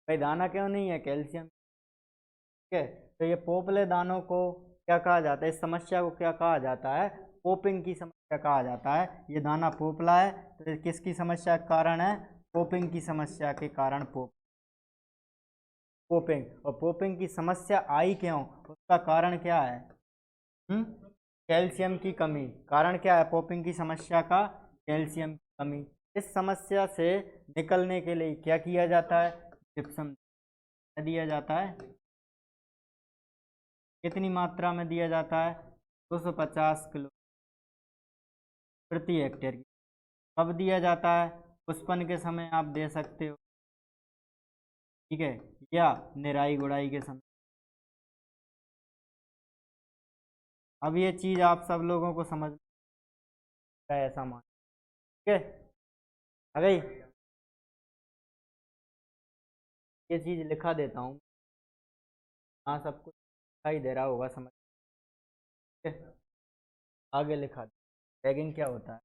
भाई, दाना क्यों नहीं है, कैल्शियम। ठीक है, तो ये पोपले दानों को क्या कहा जाता है, इस समस्या को क्या कहा जाता है, पोपिंग की समस्या कहा जाता है। ये दाना पोपला है, तो ये किसकी समस्या के कारण है, पोपिंग की समस्या के कारण पोपिंग। और पोपिंग की समस्या आई क्यों, उसका कारण क्या है, कैल्शियम की कमी। कारण क्या है पोपिंग की समस्या का, कैल्शियम की कमी। इस समस्या से निकलने के लिए क्या किया जाता है, जिप्सम दिया जाता है। कितनी मात्रा में दिया जाता है, 250 किलो प्रति हेक्टेयर की। कब दिया जाता है, पुष्पन के समय आप दे सकते हो। ठीक है, या निराई गुड़ाई के समय। अब ये चीज़ आप सब लोगों को समझ में ऐसा मान, ठीक है, आ गई। ये चीज़ लिखा देता हूँ, हाँ सब कुछ दिखाई दे रहा होगा, समझ, ठीक है। आगे लिखा दे, टैगिंग क्या होता है।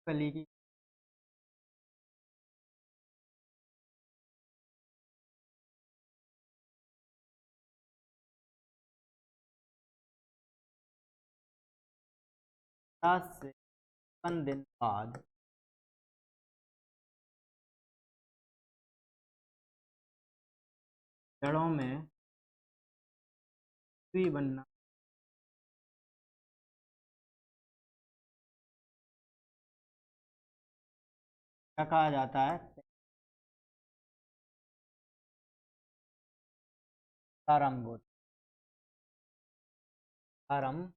कली की सात से 5 दिन बाद जड़ों में सुई बनना, क्या कहा जाता है, प्रारंभ होता, प्रारंभ।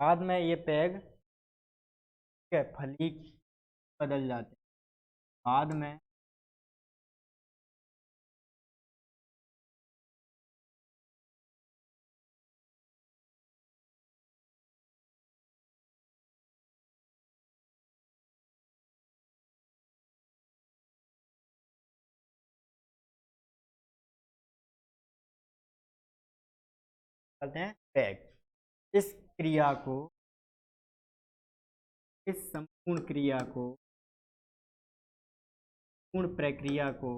बाद में ये पैग, ठीक है, फली बदल जाते हैं। बाद में करते हैं पैग। इस क्रिया को, इस संपूर्ण क्रिया को, पूर्ण प्रक्रिया को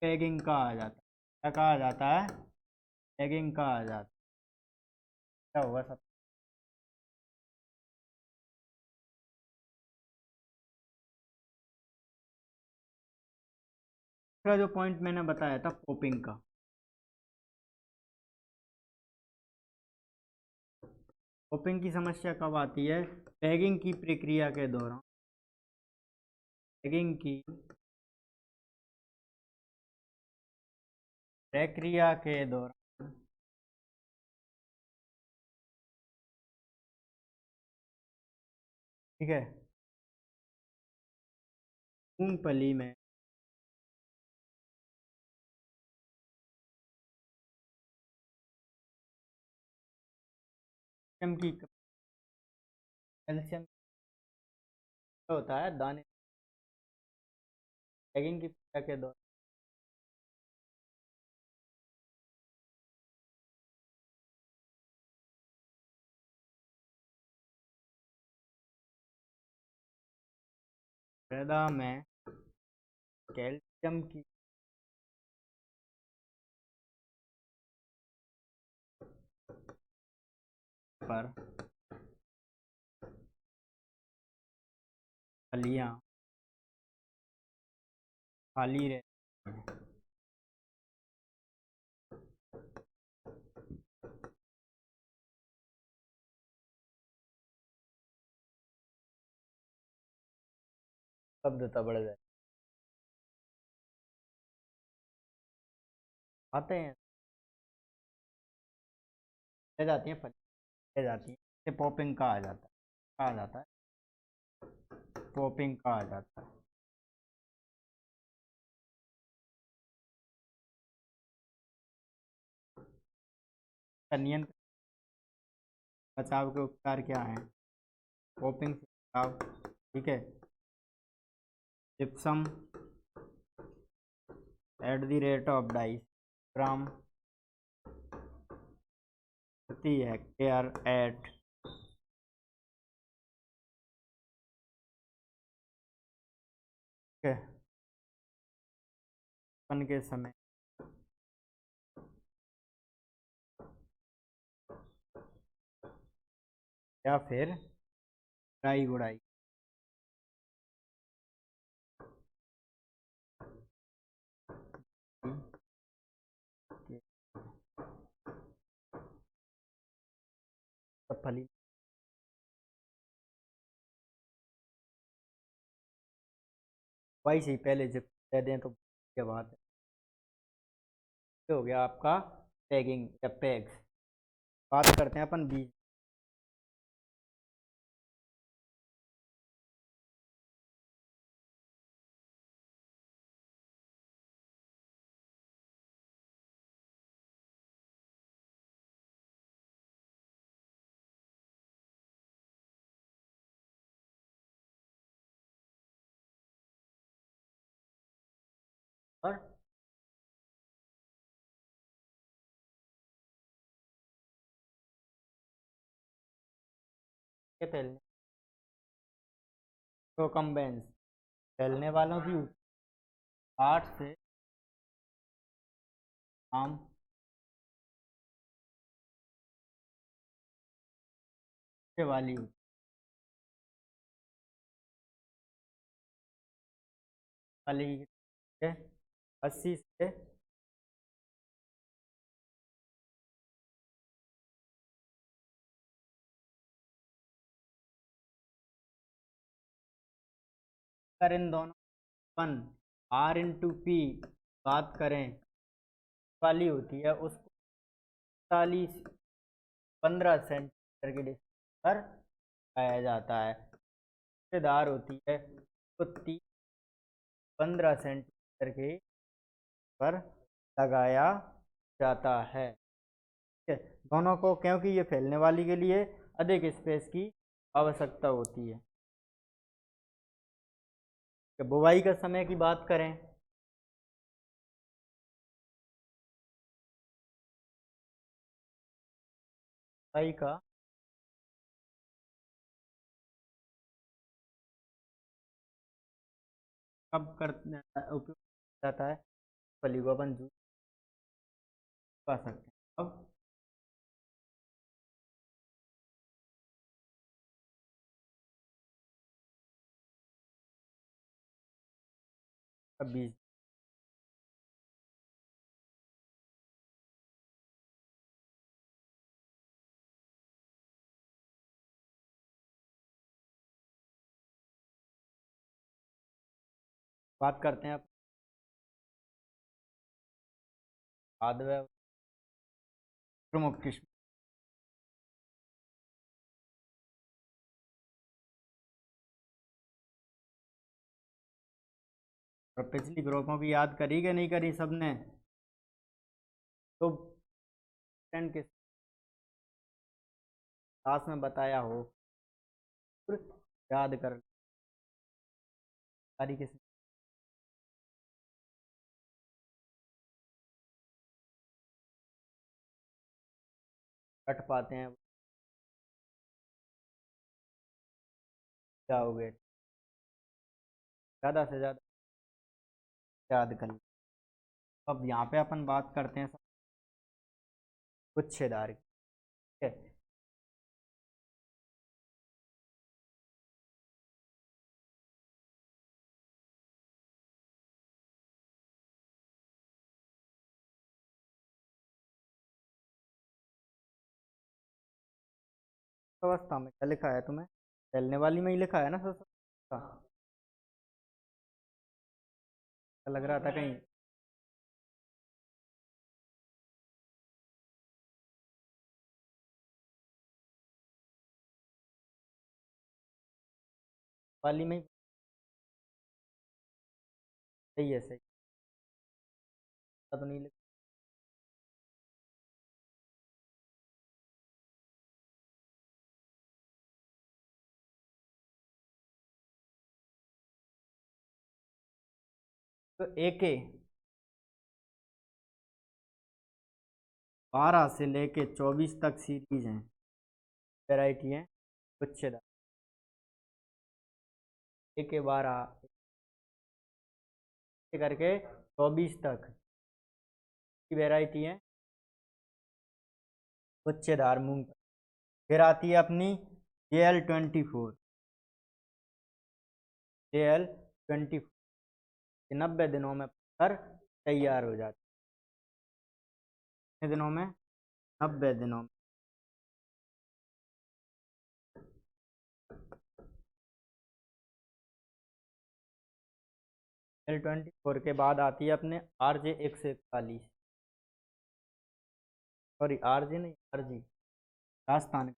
टैगिंग कहा जाता है। क्या कहा जाता है, टैगिंग कहा जाता है। क्या होगा सब, दूसरा जो पॉइंट मैंने बताया था पॉपिंग का, पॉपिंग की समस्या कब आती है, टैगिंग की प्रक्रिया के दौरान, टैगिंग की प्रक्रिया के दौरान, ठीक है, मूंगफली में कैल्शियम की, कैल्शियम होता है दाने, टैगिंग की प्रक्रिया के दौरान मृदा में कैल्शियम की पर फलियां खाली रहती हैं। शब्दता बढ़ जाए, आते हैं, रह जाती हैं, फली रह जाती हैं, इसे पॉपिंग कहा जाता है, कहा जाता है, पॉपिंग कहा जाता है। नियंत्रण बचाव के उपचार क्या हैं, पॉपिंग से बचाव, ठीक है, gypsum at the rate of 2.5 ग्राम प्रति हेक्टेयर एट, ठीक है, पन के समय, या फिर ड्राई गुड़ाई, फली वाई से पहले जब दे दें तो ये बात है। ये हो गया आपका पैगिंग या पैग्स। बात करते हैं अपन बीज। और ये फैलने प्रोकम्बेंस फैलने वालों की 8 से आम के वाली वाली है 80 से अगर इन दोनों वन R/P बात करें वाली होती है उसको 40 15 सेंटीमीटर के डिस्टेंस पर पाया जाता है। रिश्तेदार होती है तो 15 सेंटीमीटर के पर लगाया जाता है। ठीक है, दोनों को क्योंकि ये फैलने वाली के लिए अधिक स्पेस की आवश्यकता होती है। बुवाई का समय की बात करें बुवाई का कब कर उपयोग जाता है, फली को अपन जूस पा सकते हैं। अब बीज बात करते हैं अब खाद व प्रमुख किस्म। और पिछली ग्रुपों की याद करी कि नहीं करी सबने? तो फ्रेंड के क्लास में बताया हो फिर याद कर सारी किस्म कट पाते हैं जाओगे ज़्यादा से ज़्यादा याद कर लो। अब यहाँ पे अपन बात करते हैं गुच्छेदार की। ठीक है, तो अवस्था में क्या लिखा है तुम्हें? फैलने वाली में ही लिखा है ना सर? लग रहा था कहीं वाली में ही सही है, सही तो नहीं लिखा। तो AK 12 से लेके 24 तक सीरीज हैं, वेराइटी हैं गुच्छेदार। AK 12 से करके 24 तक की वेराइटी है गुच्छेदार मूंग। फिर आती है अपनी JL 24। JL 24 90 दिनों में पककर तैयार हो जाती है। कितने दिनों में? 90 दिनों में। L24 के बाद आती है अपने RJ 141, सॉरी RJ नहीं, RG, राजस्थान,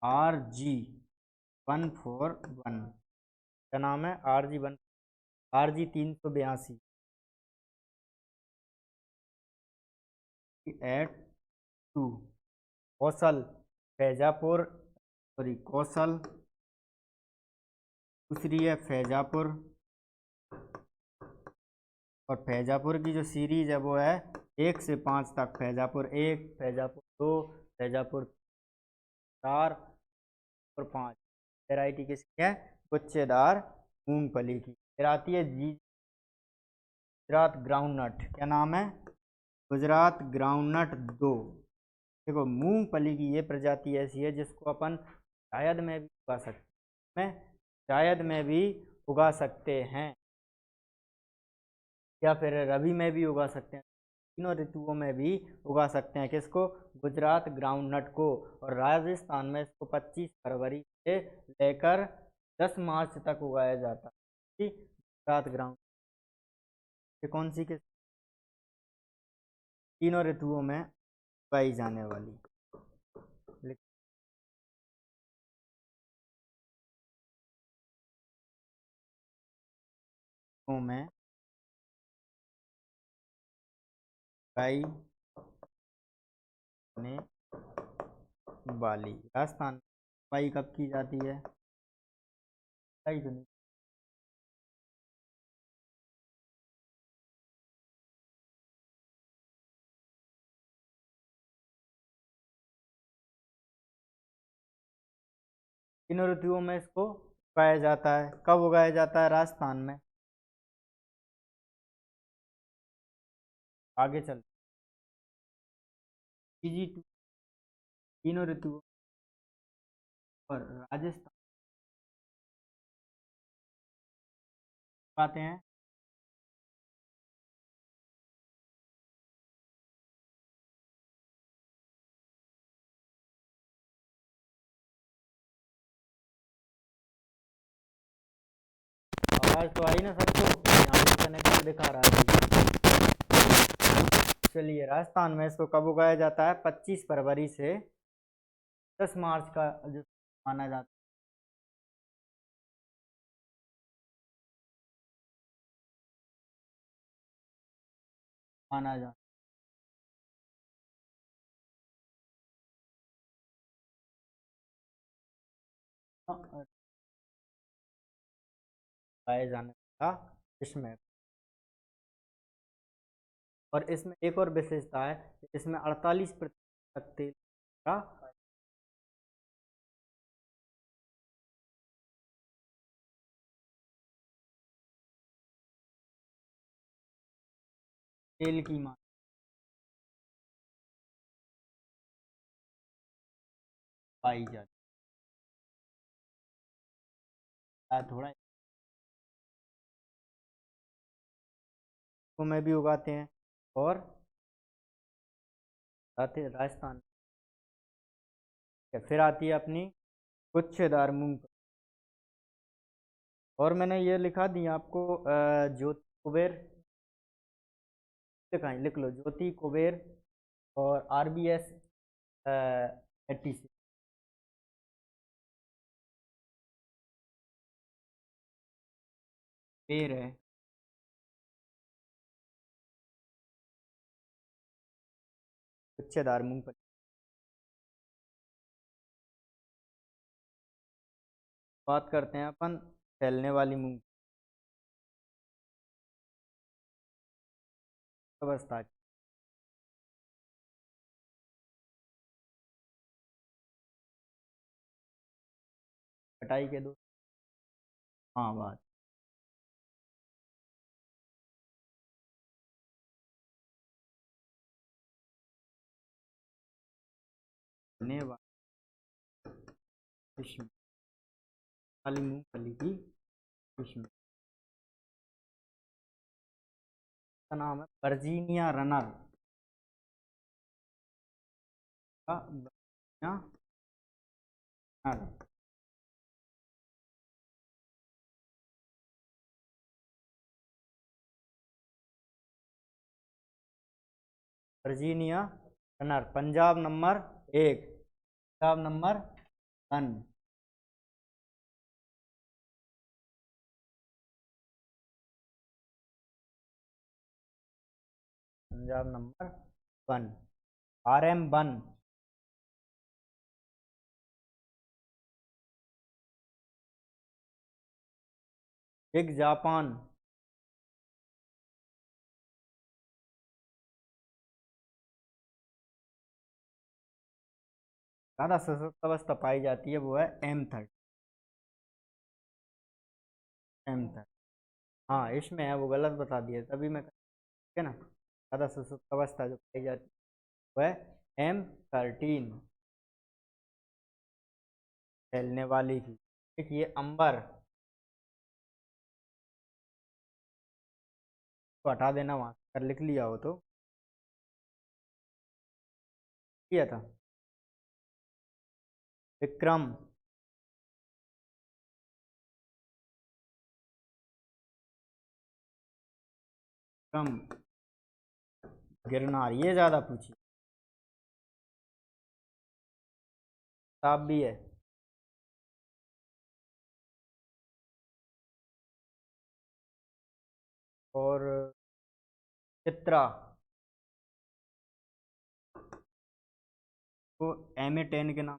RG 141, क्या नाम है, RG 382 8 2। कौशल फैजापुर, सॉरी कौशल, दूसरी है फैजापुर, और फैजापुर की जो सीरीज है वो है 1 से 5 तक, फैजापुर 1, फैजापुर 2, फैजापुर 4 और 5। वेराइटी किसकी है, गुच्छेदार मूंगफली की। फिर आती है जी गुजरात ग्राउंडनट, क्या नाम है, गुजरात ग्राउंडनट 2। देखो मूंगफली की ये प्रजाति ऐसी है जिसको अपन जायद में भी उगा सकते हैं, जायद में भी उगा सकते हैं, या फिर रबी में भी उगा सकते हैं, तीनों ऋतुओं में भी उगा सकते हैं। किसको, गुजरात ग्राउंडनट को। और राजस्थान में इसको 25 फरवरी से लेकर 10 मार्च तक उगाया जाता है। गुजरात ग्राउंड, ये कौन सी, किस, तीनों ऋतुओं में उगाई जाने वाली, में उगाई जाने वाली। राजस्थान में उगाई कब की जाती है, उगाई तो नहीं, तीनों ऋतुओं में इसको उगाया जाता है। कब उगाया जाता है राजस्थान में, आगे चल, TG2 तीनों ऋतुओं, और राजस्थान आते हैं। आवाज तो आई ना सबको, यहाँ भी कनेक्शन दिखा रहा है। चलिए, राजस्थान में इसको कब उगाया जाता है, 25 फरवरी से 10 मार्च का जो माना जाता माना जाता उगाए जाने का इसमें। और इसमें एक और विशेषता है, इसमें 48% तेल का, तेल की मात्रा पाई जाती है। थोड़ा इसको में भी उगाते हैं, और आते राजस्थान। फिर आती है अपनी गुच्छेदार मूंग। और मैंने ये लिखा दी आपको, ज्योति कुबेर, लिखा है, लिख लो, ज्योति कुबेर और RBS 86, पेड़ है, गुच्छेदार मूंगफली। बात करते हैं अपन फैलने वाली मूंग अवस्था की। कटाई के दो, हाँ बात, फैलने किस्म वाली मूंगफली की किस्म का नाम है वर्जीनिया रनर, का Virginia runner. Virginia runner. Punjab number 1, Punjab number 1। Punjab number 1। RM1। Big Japan. ज़्यादा सशक्त अवस्था पाई जाती है वो है M30। M30। हाँ इसमें है, वो गलत बता दिया तभी मैं, ठीक है ना। ज़्यादा सशक्त अवस्था जो पाई जाती है वो है M13। फैलने वाली की। ठीक, ये अंबर को हटा देना, वहाँ कर लिख लिया हो तो किया था। विक्रम। विक्रम गिरनार, ये ज़्यादा पूछी। साफ भी है। और चित्रा को M10 के नाम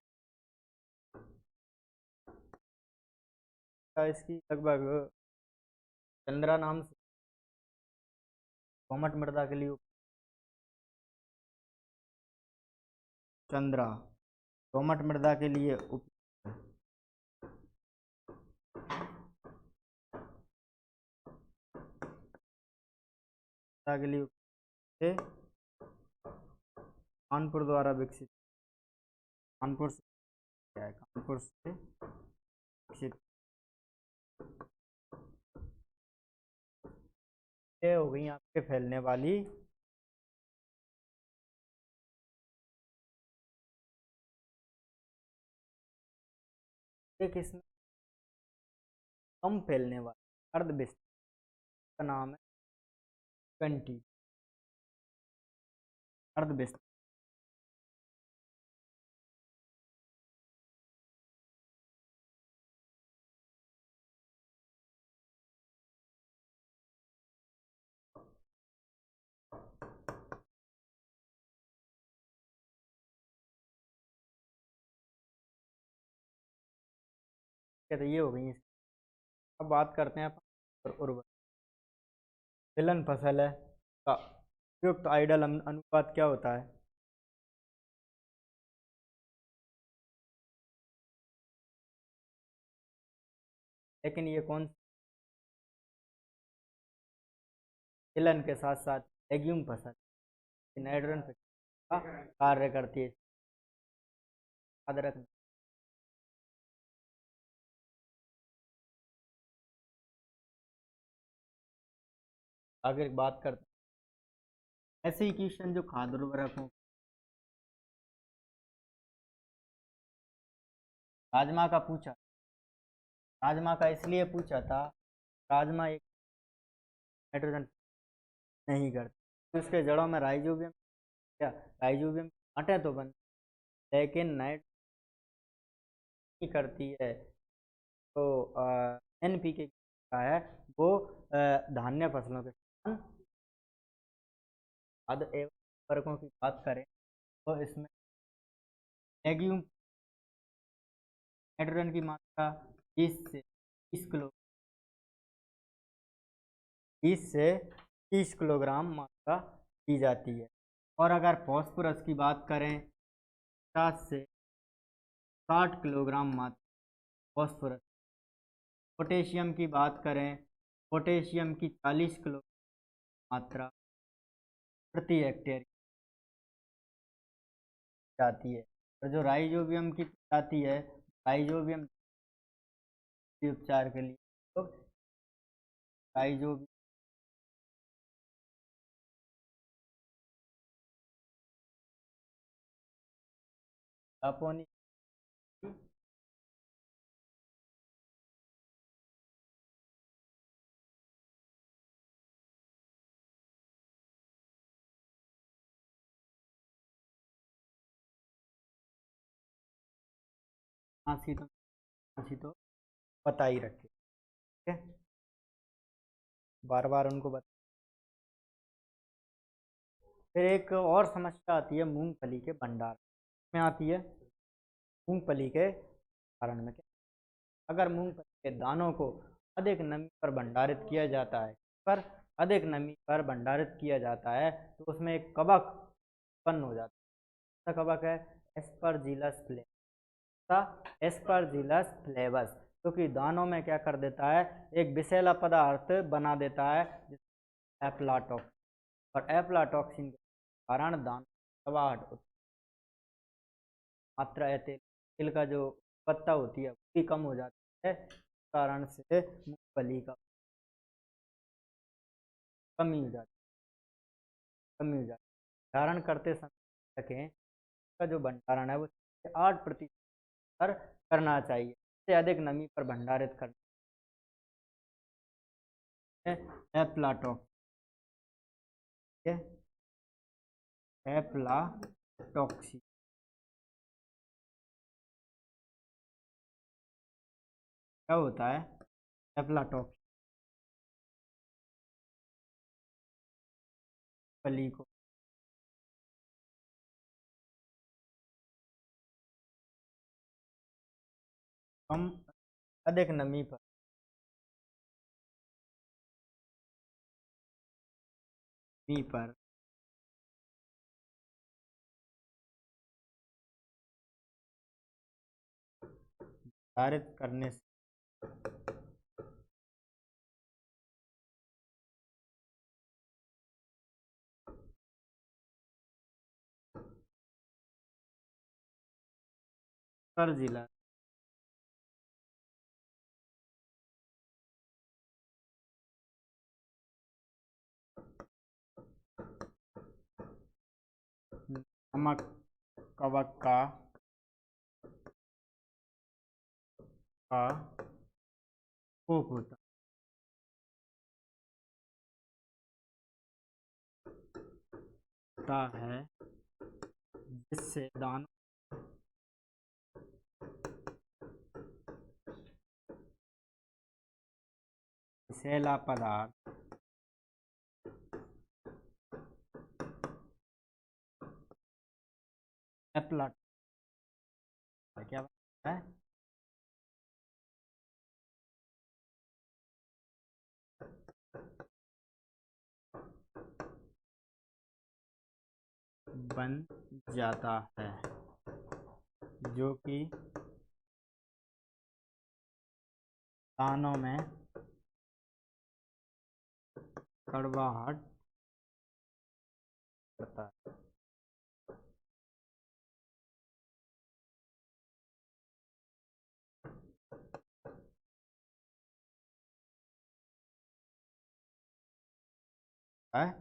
का, इसकी लगभग चंद्रा नाम से कोमट मृदा के लिए चंद्रा कोमट मृदा के लिए के लिए से कानपुर द्वारा विकसित। कानपुर से क्या है, कानपुर से विकसित। ये हो गई आपके फैलने वाली। एक इसमें कम फैलने वाली अर्धविस्त का नाम है कंटी। अर्धविस्त। कहते ये हो गई इसकी। अब बात करते हैं अपन उर्वरक। तिलहन फसल है का उपयुक्त आइडल अनुपात क्या होता है? लेकिन ये कौन तिलहन के साथ साथ लेग्यूम फसल नाइट्रोजन का कार्य करती है, याद रखना। आगे बात करते हैं ऐसे ही क्वेश्चन जो खाद्य उर्वरकों। राजमा का पूछा, राजमा का इसलिए पूछा था, राजमा एक नाइट्रोजन नहीं करती, तो उसके जड़ों में राइजोबियम, क्या राइजोबियम कांटे तो बन, लेकिन नाइट करती है। तो NPK का है वो धान्य फसलों के समान खाद्य एवं उर्वरकों की बात करें तो इसमें लेग्यूम नाइट्रोजन की मात्रा 20 से 30 किलोग्राम मात्रा दी जाती है। और अगर फॉस्फोरस की बात करें 50 से 60 किलोग्राम मात्रा फॉस्फोरस। पोटेशियम की बात करें, पोटेशियम की 40 किलो मात्रा प्रति हेक्टेयर जाती है। और जो राइजोबियम की जाती है, राइजोबियम उपचार के लिए तो राइजोबियम अपोनी खांसी तो बता ही रखे, ठीक है, बार बार उनको बता। फिर एक और समस्या आती है मूंगफली के भंडारण में आती है। मूंगफली के भंडारण में क्या, अगर मूंगफली के दानों को अधिक नमी पर भंडारित किया जाता है, पर अधिक नमी पर भंडारित किया जाता है तो उसमें एक कवक उत्पन्न हो जाता है। कवक है एस्परजिलस फ्लेवस, एस्परजिलस फ्लेवस, जो कि दानों में क्या कर देता है, एक विषैला पदार्थ बना देता है एफ्लाटॉक्सिन, और एफ्लाटॉक्सिन के कारण दान घबराहट, मात्रा है तेल का जो पत्ता होती है वो भी कम हो जाती है, इस कारण से मूंगफली का कमी हो जाती है, कमी हो जाती है। धारण करते समय रखें, इसका जो भंडारण है वो 8% पर करना चाहिए, इससे अधिक नमी पर भंडारित करना है एफ्लाटॉक्सिन, एफ्लाटॉक्सिन क्या होता है, एफ्लाटॉक्सिन फली को कम अधिक नमी पर भंडारित करने से कर जिला नमक कवक का कोप होता है, जिससे दानों विषैला पदार्थ एप्लाट क्या है, बन जाता है, जो कि दानों में कड़वाहट करता है।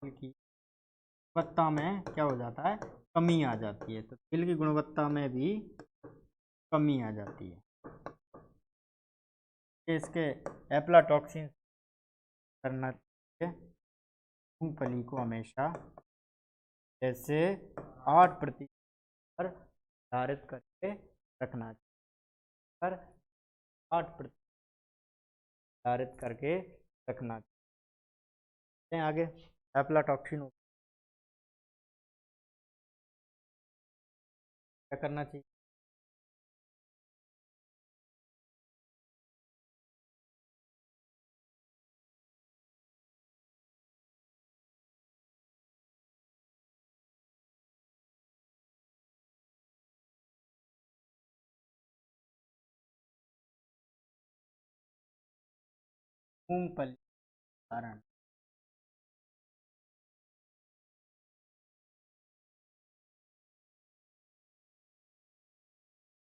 की गुणवत्ता में क्या हो जाता है, कमी आ जाती है, तो तेल की गुणवत्ता में भी कमी आ जाती है। इसके एफ्लाटॉक्सिन करना चाहिए मूंगफली को हमेशा जैसे 8% पर निर्धारित करके रखना चाहिए, पर 8% निर्धारित करके रखना चाहिए। आगे एफ्लाटॉक्सिन क्या करना चाहिए, मूंगफली कारण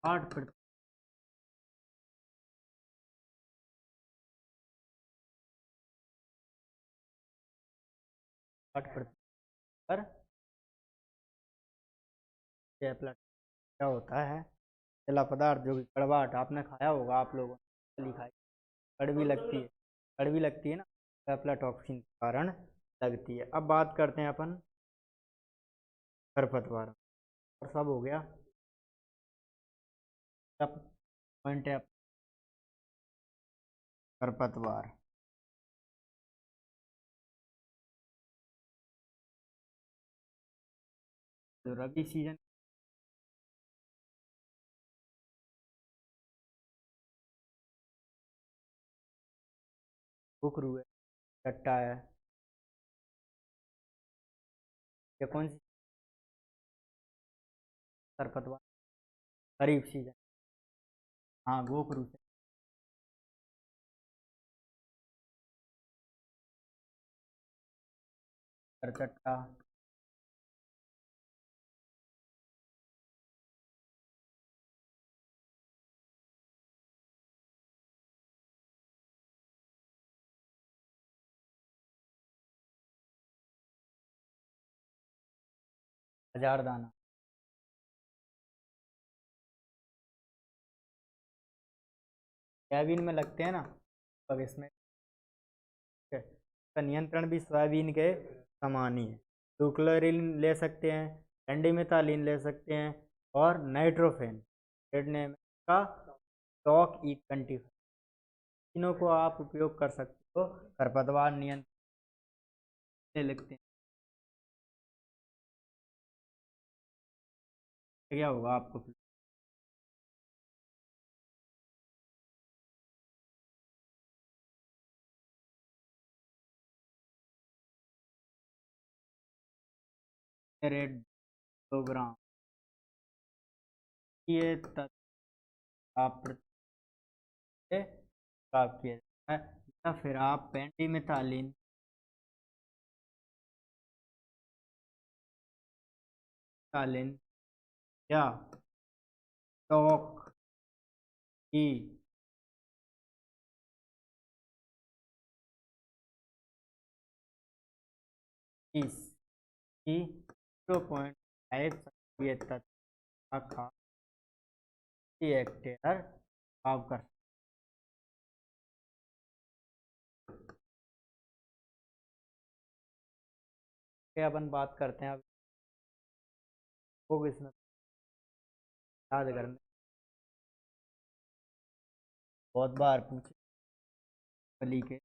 8% 8% पर क्या होता है, जला पदार्थ जो कि कड़वाहट, आपने खाया होगा, आप लोगों ने मूंगफली खाई, कड़वी लगती है, कड़वी लगती है ना, एफ्लाटॉक्सिन के कारण लगती है। अब बात करते हैं अपन खरपतवार। और सब हो गया। अब पॉइंट है खरपतवार। तो रबी सीजन घुघरू है, चट्टा है, ये कौन सी खरपतवार? खरीफ सीजन। हाँ घुघरू से। चट्टा। हजार दाना। सोयाबीन में लगते हैं ना, अब इसमें इसका नियंत्रण भी सोयाबीन के समान ही है। ट्यूक्लोरिन ले सकते हैं, पेंडिमिथालिन ले सकते हैं, और नाइट्रोफेन ट्रेड नेम का टॉक E25, तीनों को आप उपयोग कर सकते हो खरपतवार नियंत्रण ले लिखते हैं। क्या होगा आपको? रेट 2 ग्राम ये तत्व आप प्राप्त किया जाता है, या फिर आप पेंडिमिथालिन तालिन या टॉक ई 30 की 0.5 सक्रिय तत्व का खाद्य हेक्टेयर आप कर। अपन बात करते हैं अब वो इसमें याद करने बहुत बार पूछे फली के।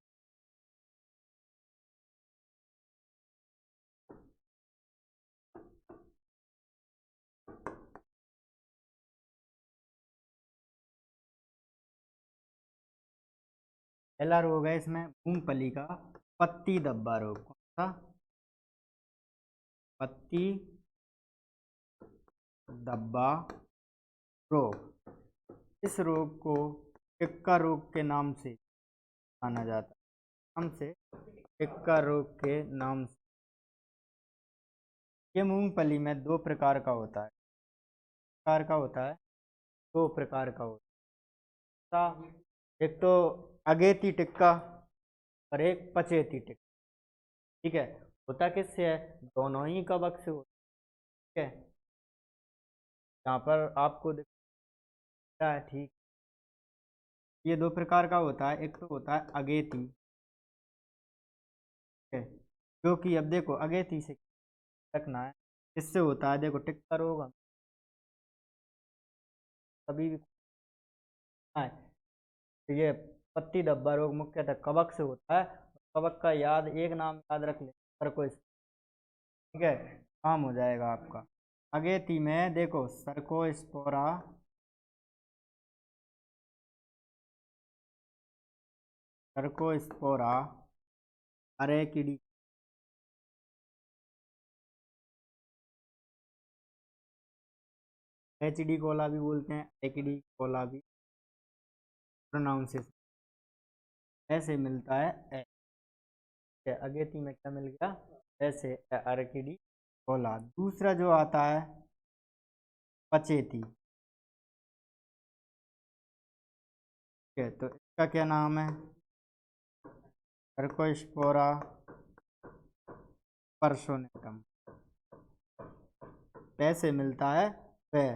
पहला रोग है इसमें मूंगफली का पत्ती धब्बा रोग। कौन सा? पत्ती धब्बा रोग। इस रोग को टिक्का रोग के नाम से जाना जाता है, नाम से टिक्का रोग के नाम से। ये मूंगफली में दो प्रकार का होता है। प्रकार का होता है, दो प्रकार का होता है। एक तो अगेती टिक्का और एक पचेती टिक्का। ठीक है, होता किससे है? दोनों ही कवक से होता है। ठीक है, यहाँ पर आपको दिख रहा है। ठीक, ये दो प्रकार का होता है। एक तो होता है अगेती, ठीक है, जो कि अब देखो अगेती से रखना है। इससे होता है देखो टिक्का रोग कभी भी है। तो ये पत्ती धब्बा रोग मुख्यतः कवक से होता है। कवक का एक नाम याद रख ले, सरको। ठीक है, काम हो जाएगा आपका। अगेती में देखो सर्कोस्पोरा, सर्कोस्पोरा अरेकिडी, एचडी कोला भी बोलते हैं, एकिडी कोला भी प्रोनाउंसिएशन ऐसे मिलता है। अगेती में क्या मिल गया? ऐसे अरेकिडी कोला। दूसरा जो आता है पचेती। ठीक है, तो इसका क्या नाम है? सर्कोस्पोरा पर्सोनेटम। पैसे मिलता है वह,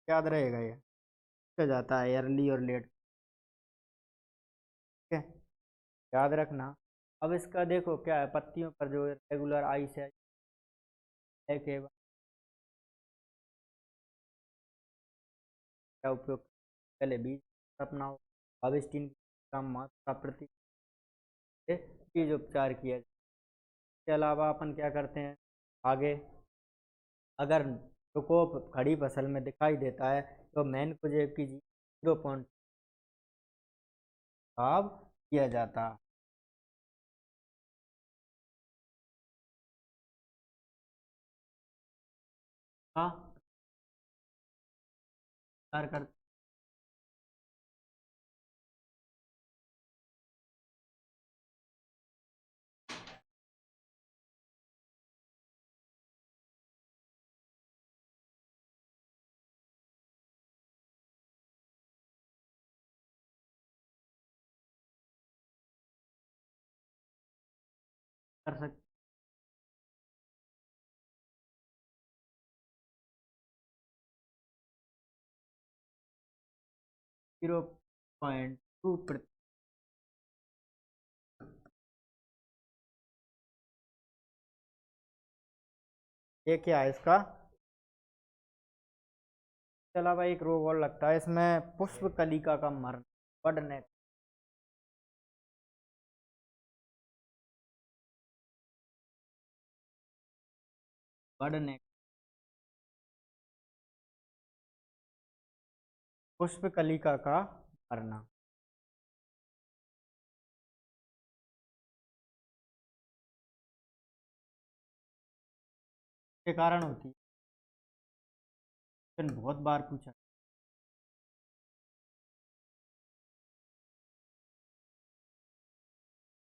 याद रहेगा ये, हो जाता है अर्ली और लेट। ठीक है, याद रखना। अब इसका देखो क्या है, पत्तियों पर जो रेगुलर आइस है के क्या उपयोग, पहले बीज अपनाओ, 22-3 ग्राम मात्रा प्रति बीज उपचार किया जाए। इसके अलावा अपन क्या करते हैं आगे, अगर प्रकोप खड़ी फसल में दिखाई देता है तो मैनकोजेब की 0.5 भाव किया जाता है। हाँ, कर कर सकते 0.2 ये क्या है इसका। इसके अलावा एक रोग और लगता है इसमें, पुष्प कलिका का मरण, बढ़ने, बढ़ने, पुष्प कलिका का मरना के कारण होती है। लेकिन बहुत बार पूछा,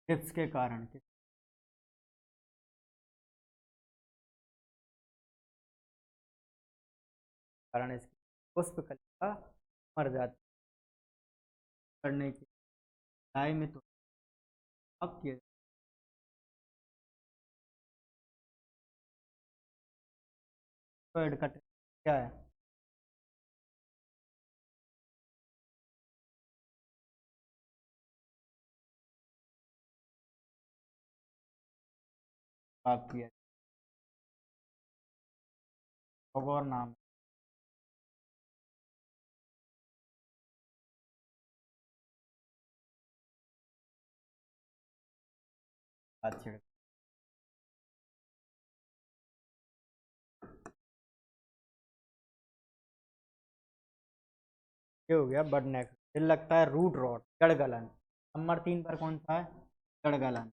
टिप्स के कारण, किस कारण इसकी पुष्प कलिका मर जाती करने की दाई में तो अब किया कट क्या है। आप किया और नाम, अच्छा ये हो गया बड नेक। फिर लगता है रूट रॉट, जड़ गलन। नंबर 3 पर कौन सा है, जड़ गलन।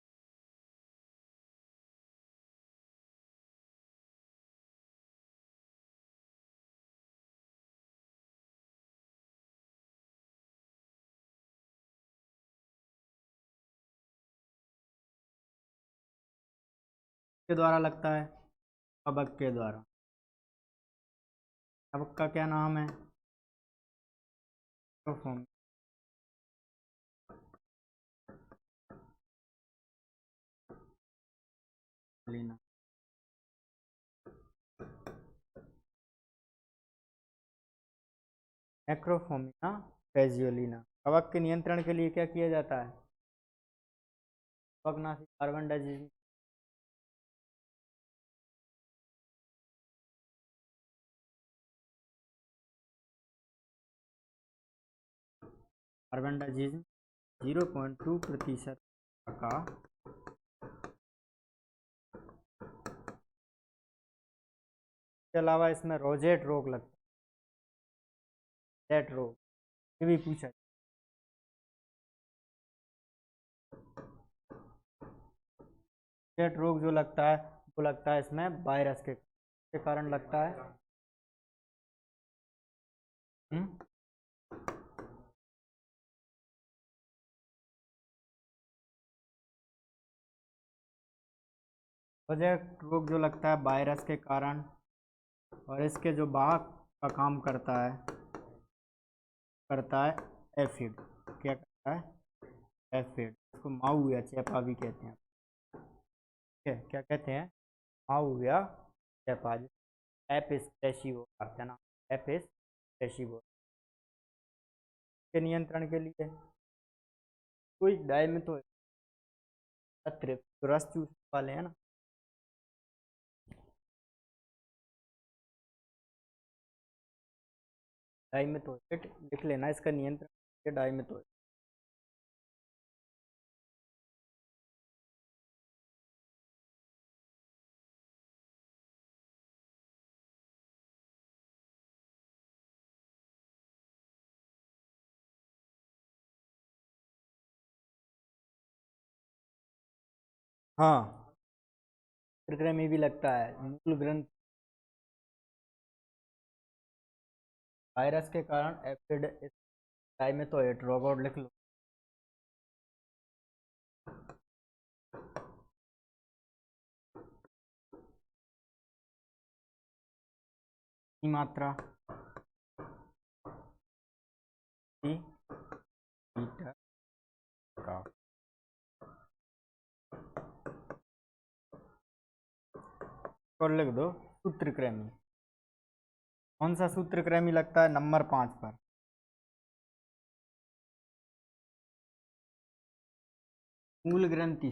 के द्वारा लगता है, कवक के द्वारा। कवक का क्या नाम है, प्रोफोम, लीना, एक्रोफोमिना फेजियोलिना। कवक के नियंत्रण के लिए क्या किया जाता है, कवकनाशी, कार्बन डाइऑक्साइड, कार्बन डाइऑक्साइड 0.2% का। इसके अलावा इसमें रोजेट रोग लगता है, रोजेट रोग ये भी पूछा है। रोजेट रोग जो लगता है वो लगता है इसमें वायरस के कारण लगता है। हम्म, रोजेट रोग जो लगता है वायरस के कारण, और इसके जो वाहक का काम करता है एफिड। क्या करता है, एफिड। इसको माऊ या चेपा भी कहते हैं। ठीक है, क्या कहते हैं, माऊ या चेपा। एपिस पेशिवो का नाम, एपिस पेशिवो के नियंत्रण के लिए कोई डाई में तो रस चूसने वाले हैं ना। डाइमेथोएट लिख लेना, इसका नियंत्रण डाइमेथोएट। हाँ, त्रिक्रमी भी लगता है। मूल ग्रंथ वायरस के कारण एफिड डाइमेथोएट रोगोड लिख लो। की मात्रा की मीटर का। और लिख दो सूत्रक्रमी। कौन सा सूत्रक्रमी लगता है? नंबर 5 पर। मूल ग्रंथि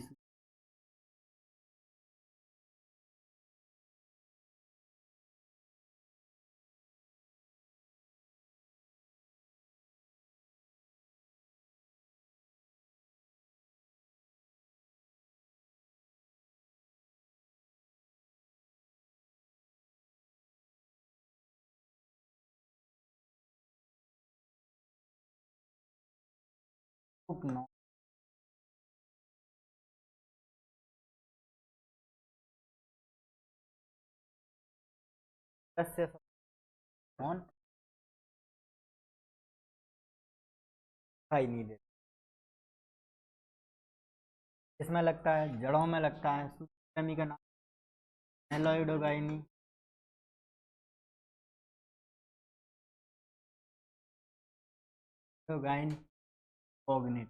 उपनौ से कौन दिखाई नहीं देता। इसमें लगता है, जड़ों में लगता है। सूत्रक्रमी का नाम एलोइडोगाइनी। गाइन कोग्निट।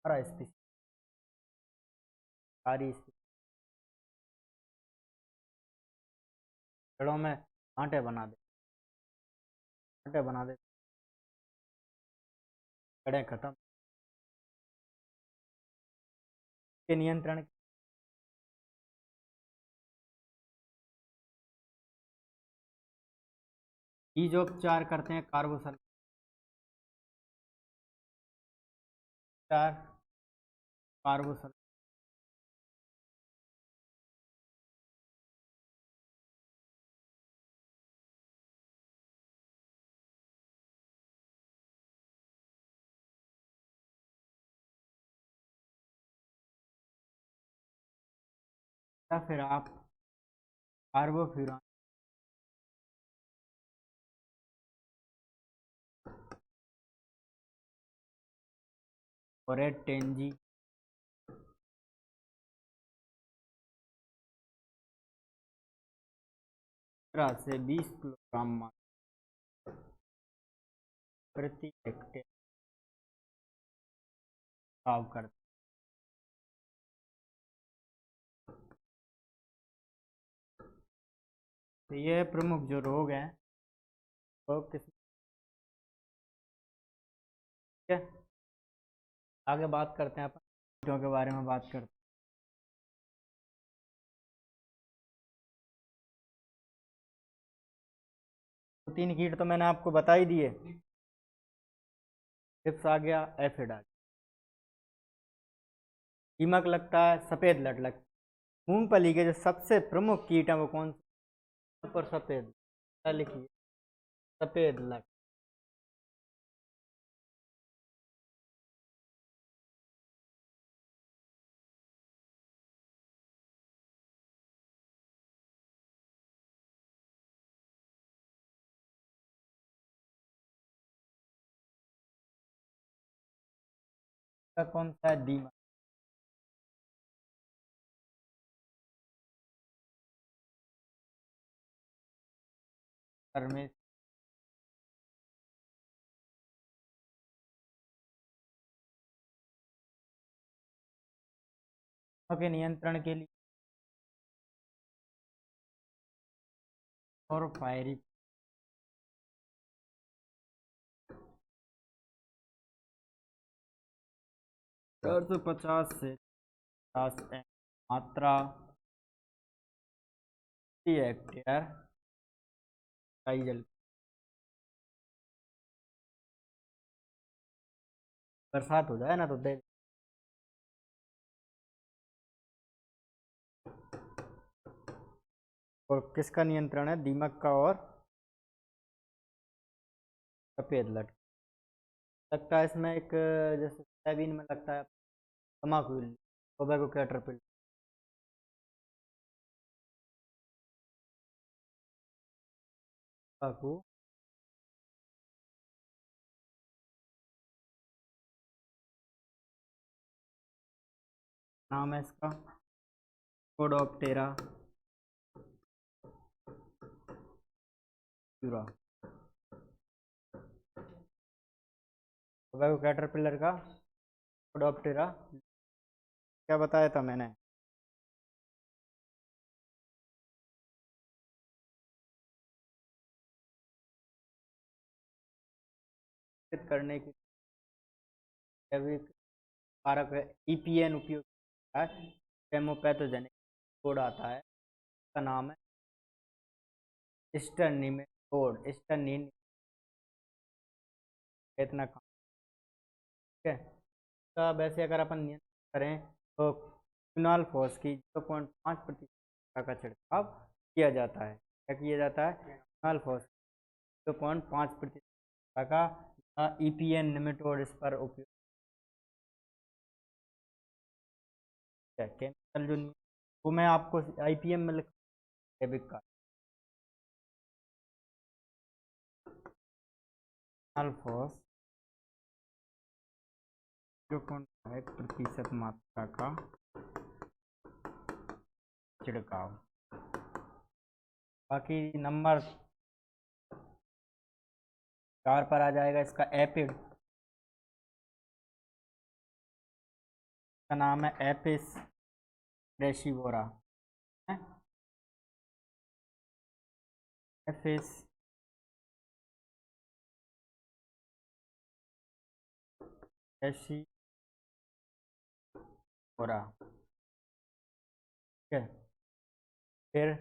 और सारी जड़ों में कांटे बना दे, कांटे बना दे, जड़ें खत्म के नियंत्रण। बीजोपचार करते हैं कार्बोसल्फार कार्बोसल्फार। या फिर आप कार्बोफ्यूरॉन और टेंजी से 20 किलोग्राम प्रति हेक्टेयर भाव करते। तो ये प्रमुख जो रोग हैं वो किस, ठीक है। आगे बात करते हैं अपन कीटों के बारे में बात करते हैं। तो 3 कीट तो मैंने आपको बता ही दिए। ट्रिप्स आ गया, एफिड आ गया। दीमक लगता है, सफेद लट लगता है। मूंगफली के जो सबसे प्रमुख कीट हैं वो कौन से? ऊपर सफेद, क्या लिखिए? सफेद लट। का कौन सा है? दीमक। में के नियंत्रण के लिए और फायरी 450 से 50 मात्रा हेक्टेयर जल बरसात हो जाए ना तो दे। और किसका नियंत्रण है? दीमक का और सफेद लट। लगता है इसमें एक, जैसे सोयाबीन में लगता है तम्बाकू, टोबैको कैटरपिलर। तम्बाकू नाम है इसका, कोडोप्टेरा प्यूरा। टोबैको कैटरपिलर का कोडोप्टेरा, क्या बताया था मैंने? करने की जैविक कारक ईपीएन उपयोग होता है, पेमोपैथोजेनिक कोड आता है, इसका नाम है स्टर्निमेटोड, स्टर्निन। इतना काम, ठीक है। इसका वैसे अगर अपन नियंत्रण करें तो क्विनॉल फॉस की 0.5% का छिड़काव किया जाता है। क्या किया जाता है? क्विनॉल फॉस 0.5% का ईपीएन निमेटोड इस पर उपयोग है। केमिकल जो वो मैं आपको आईपीएम में लिख, जैविक का अल्फॉस 0.5% मात्रा का छिड़काव। बाकी नंबर 4 पर आ जाएगा इसका एपिड, का नाम है एपिस रेशिवोरा, एपिस रेशिवोरा, ठीक है। फिर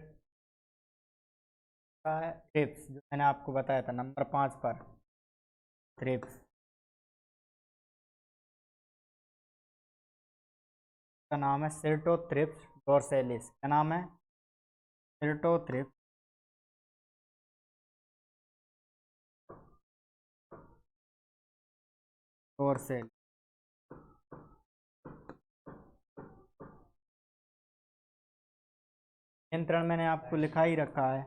का है थ्रिप्स, जो मैंने आपको बताया था नंबर 5 पर, थ्रिप्स का नाम है सिर्टोथ्रिप्स डोर्सेलिस। क्या नाम है? सिर्टोथ्रिप्स डोर्सेल। नियंत्रण मैंने आपको लिखा ही रखा है।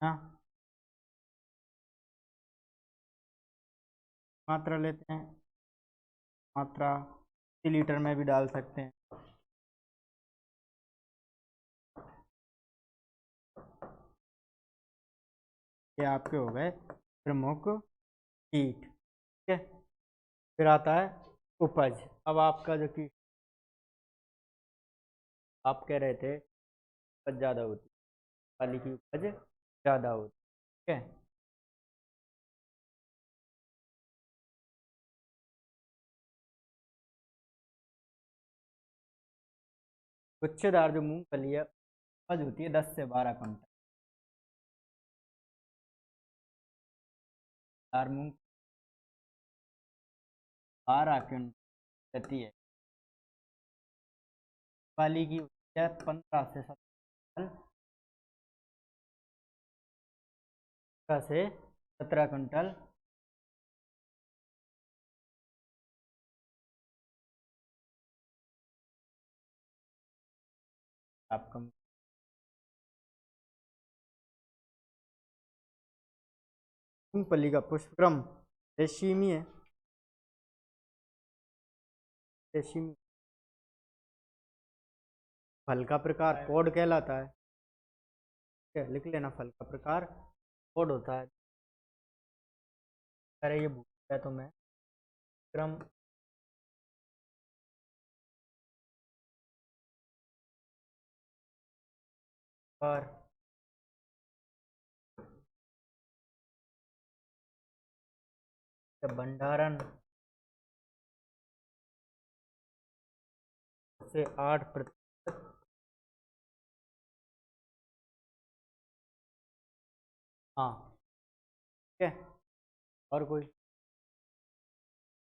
हाँ, मात्रा लेते हैं, मात्रा लीटर में भी डाल सकते हैं। ये आपके हो गए प्रमुख कीट, ठीक है। फिर आता है उपज। अब आपका जो कि आप कह रहे थे उपज ज़्यादा होती, वाली की उपज ज़्यादा होती, ठीक है। गुच्छेदार जो मूंगफली है उपज होती है 10 से 12 कुंटल। दार मूंग 12 कुंटल रहती है, वाली की होती है 15 से 17 कुंटल, 15 से 17 कुंटल। आपका मूंगफली का पुष्पक्रम रेशीमी है, रेशीमी। फल का प्रकार पॉड कहलाता है, ठीक है, लिख लेना। फल का प्रकार पॉड होता है। अरे ये भूल गया तो मैं, क्रम पर भंडारण से 8%। हाँ, ठीक है। और कोई?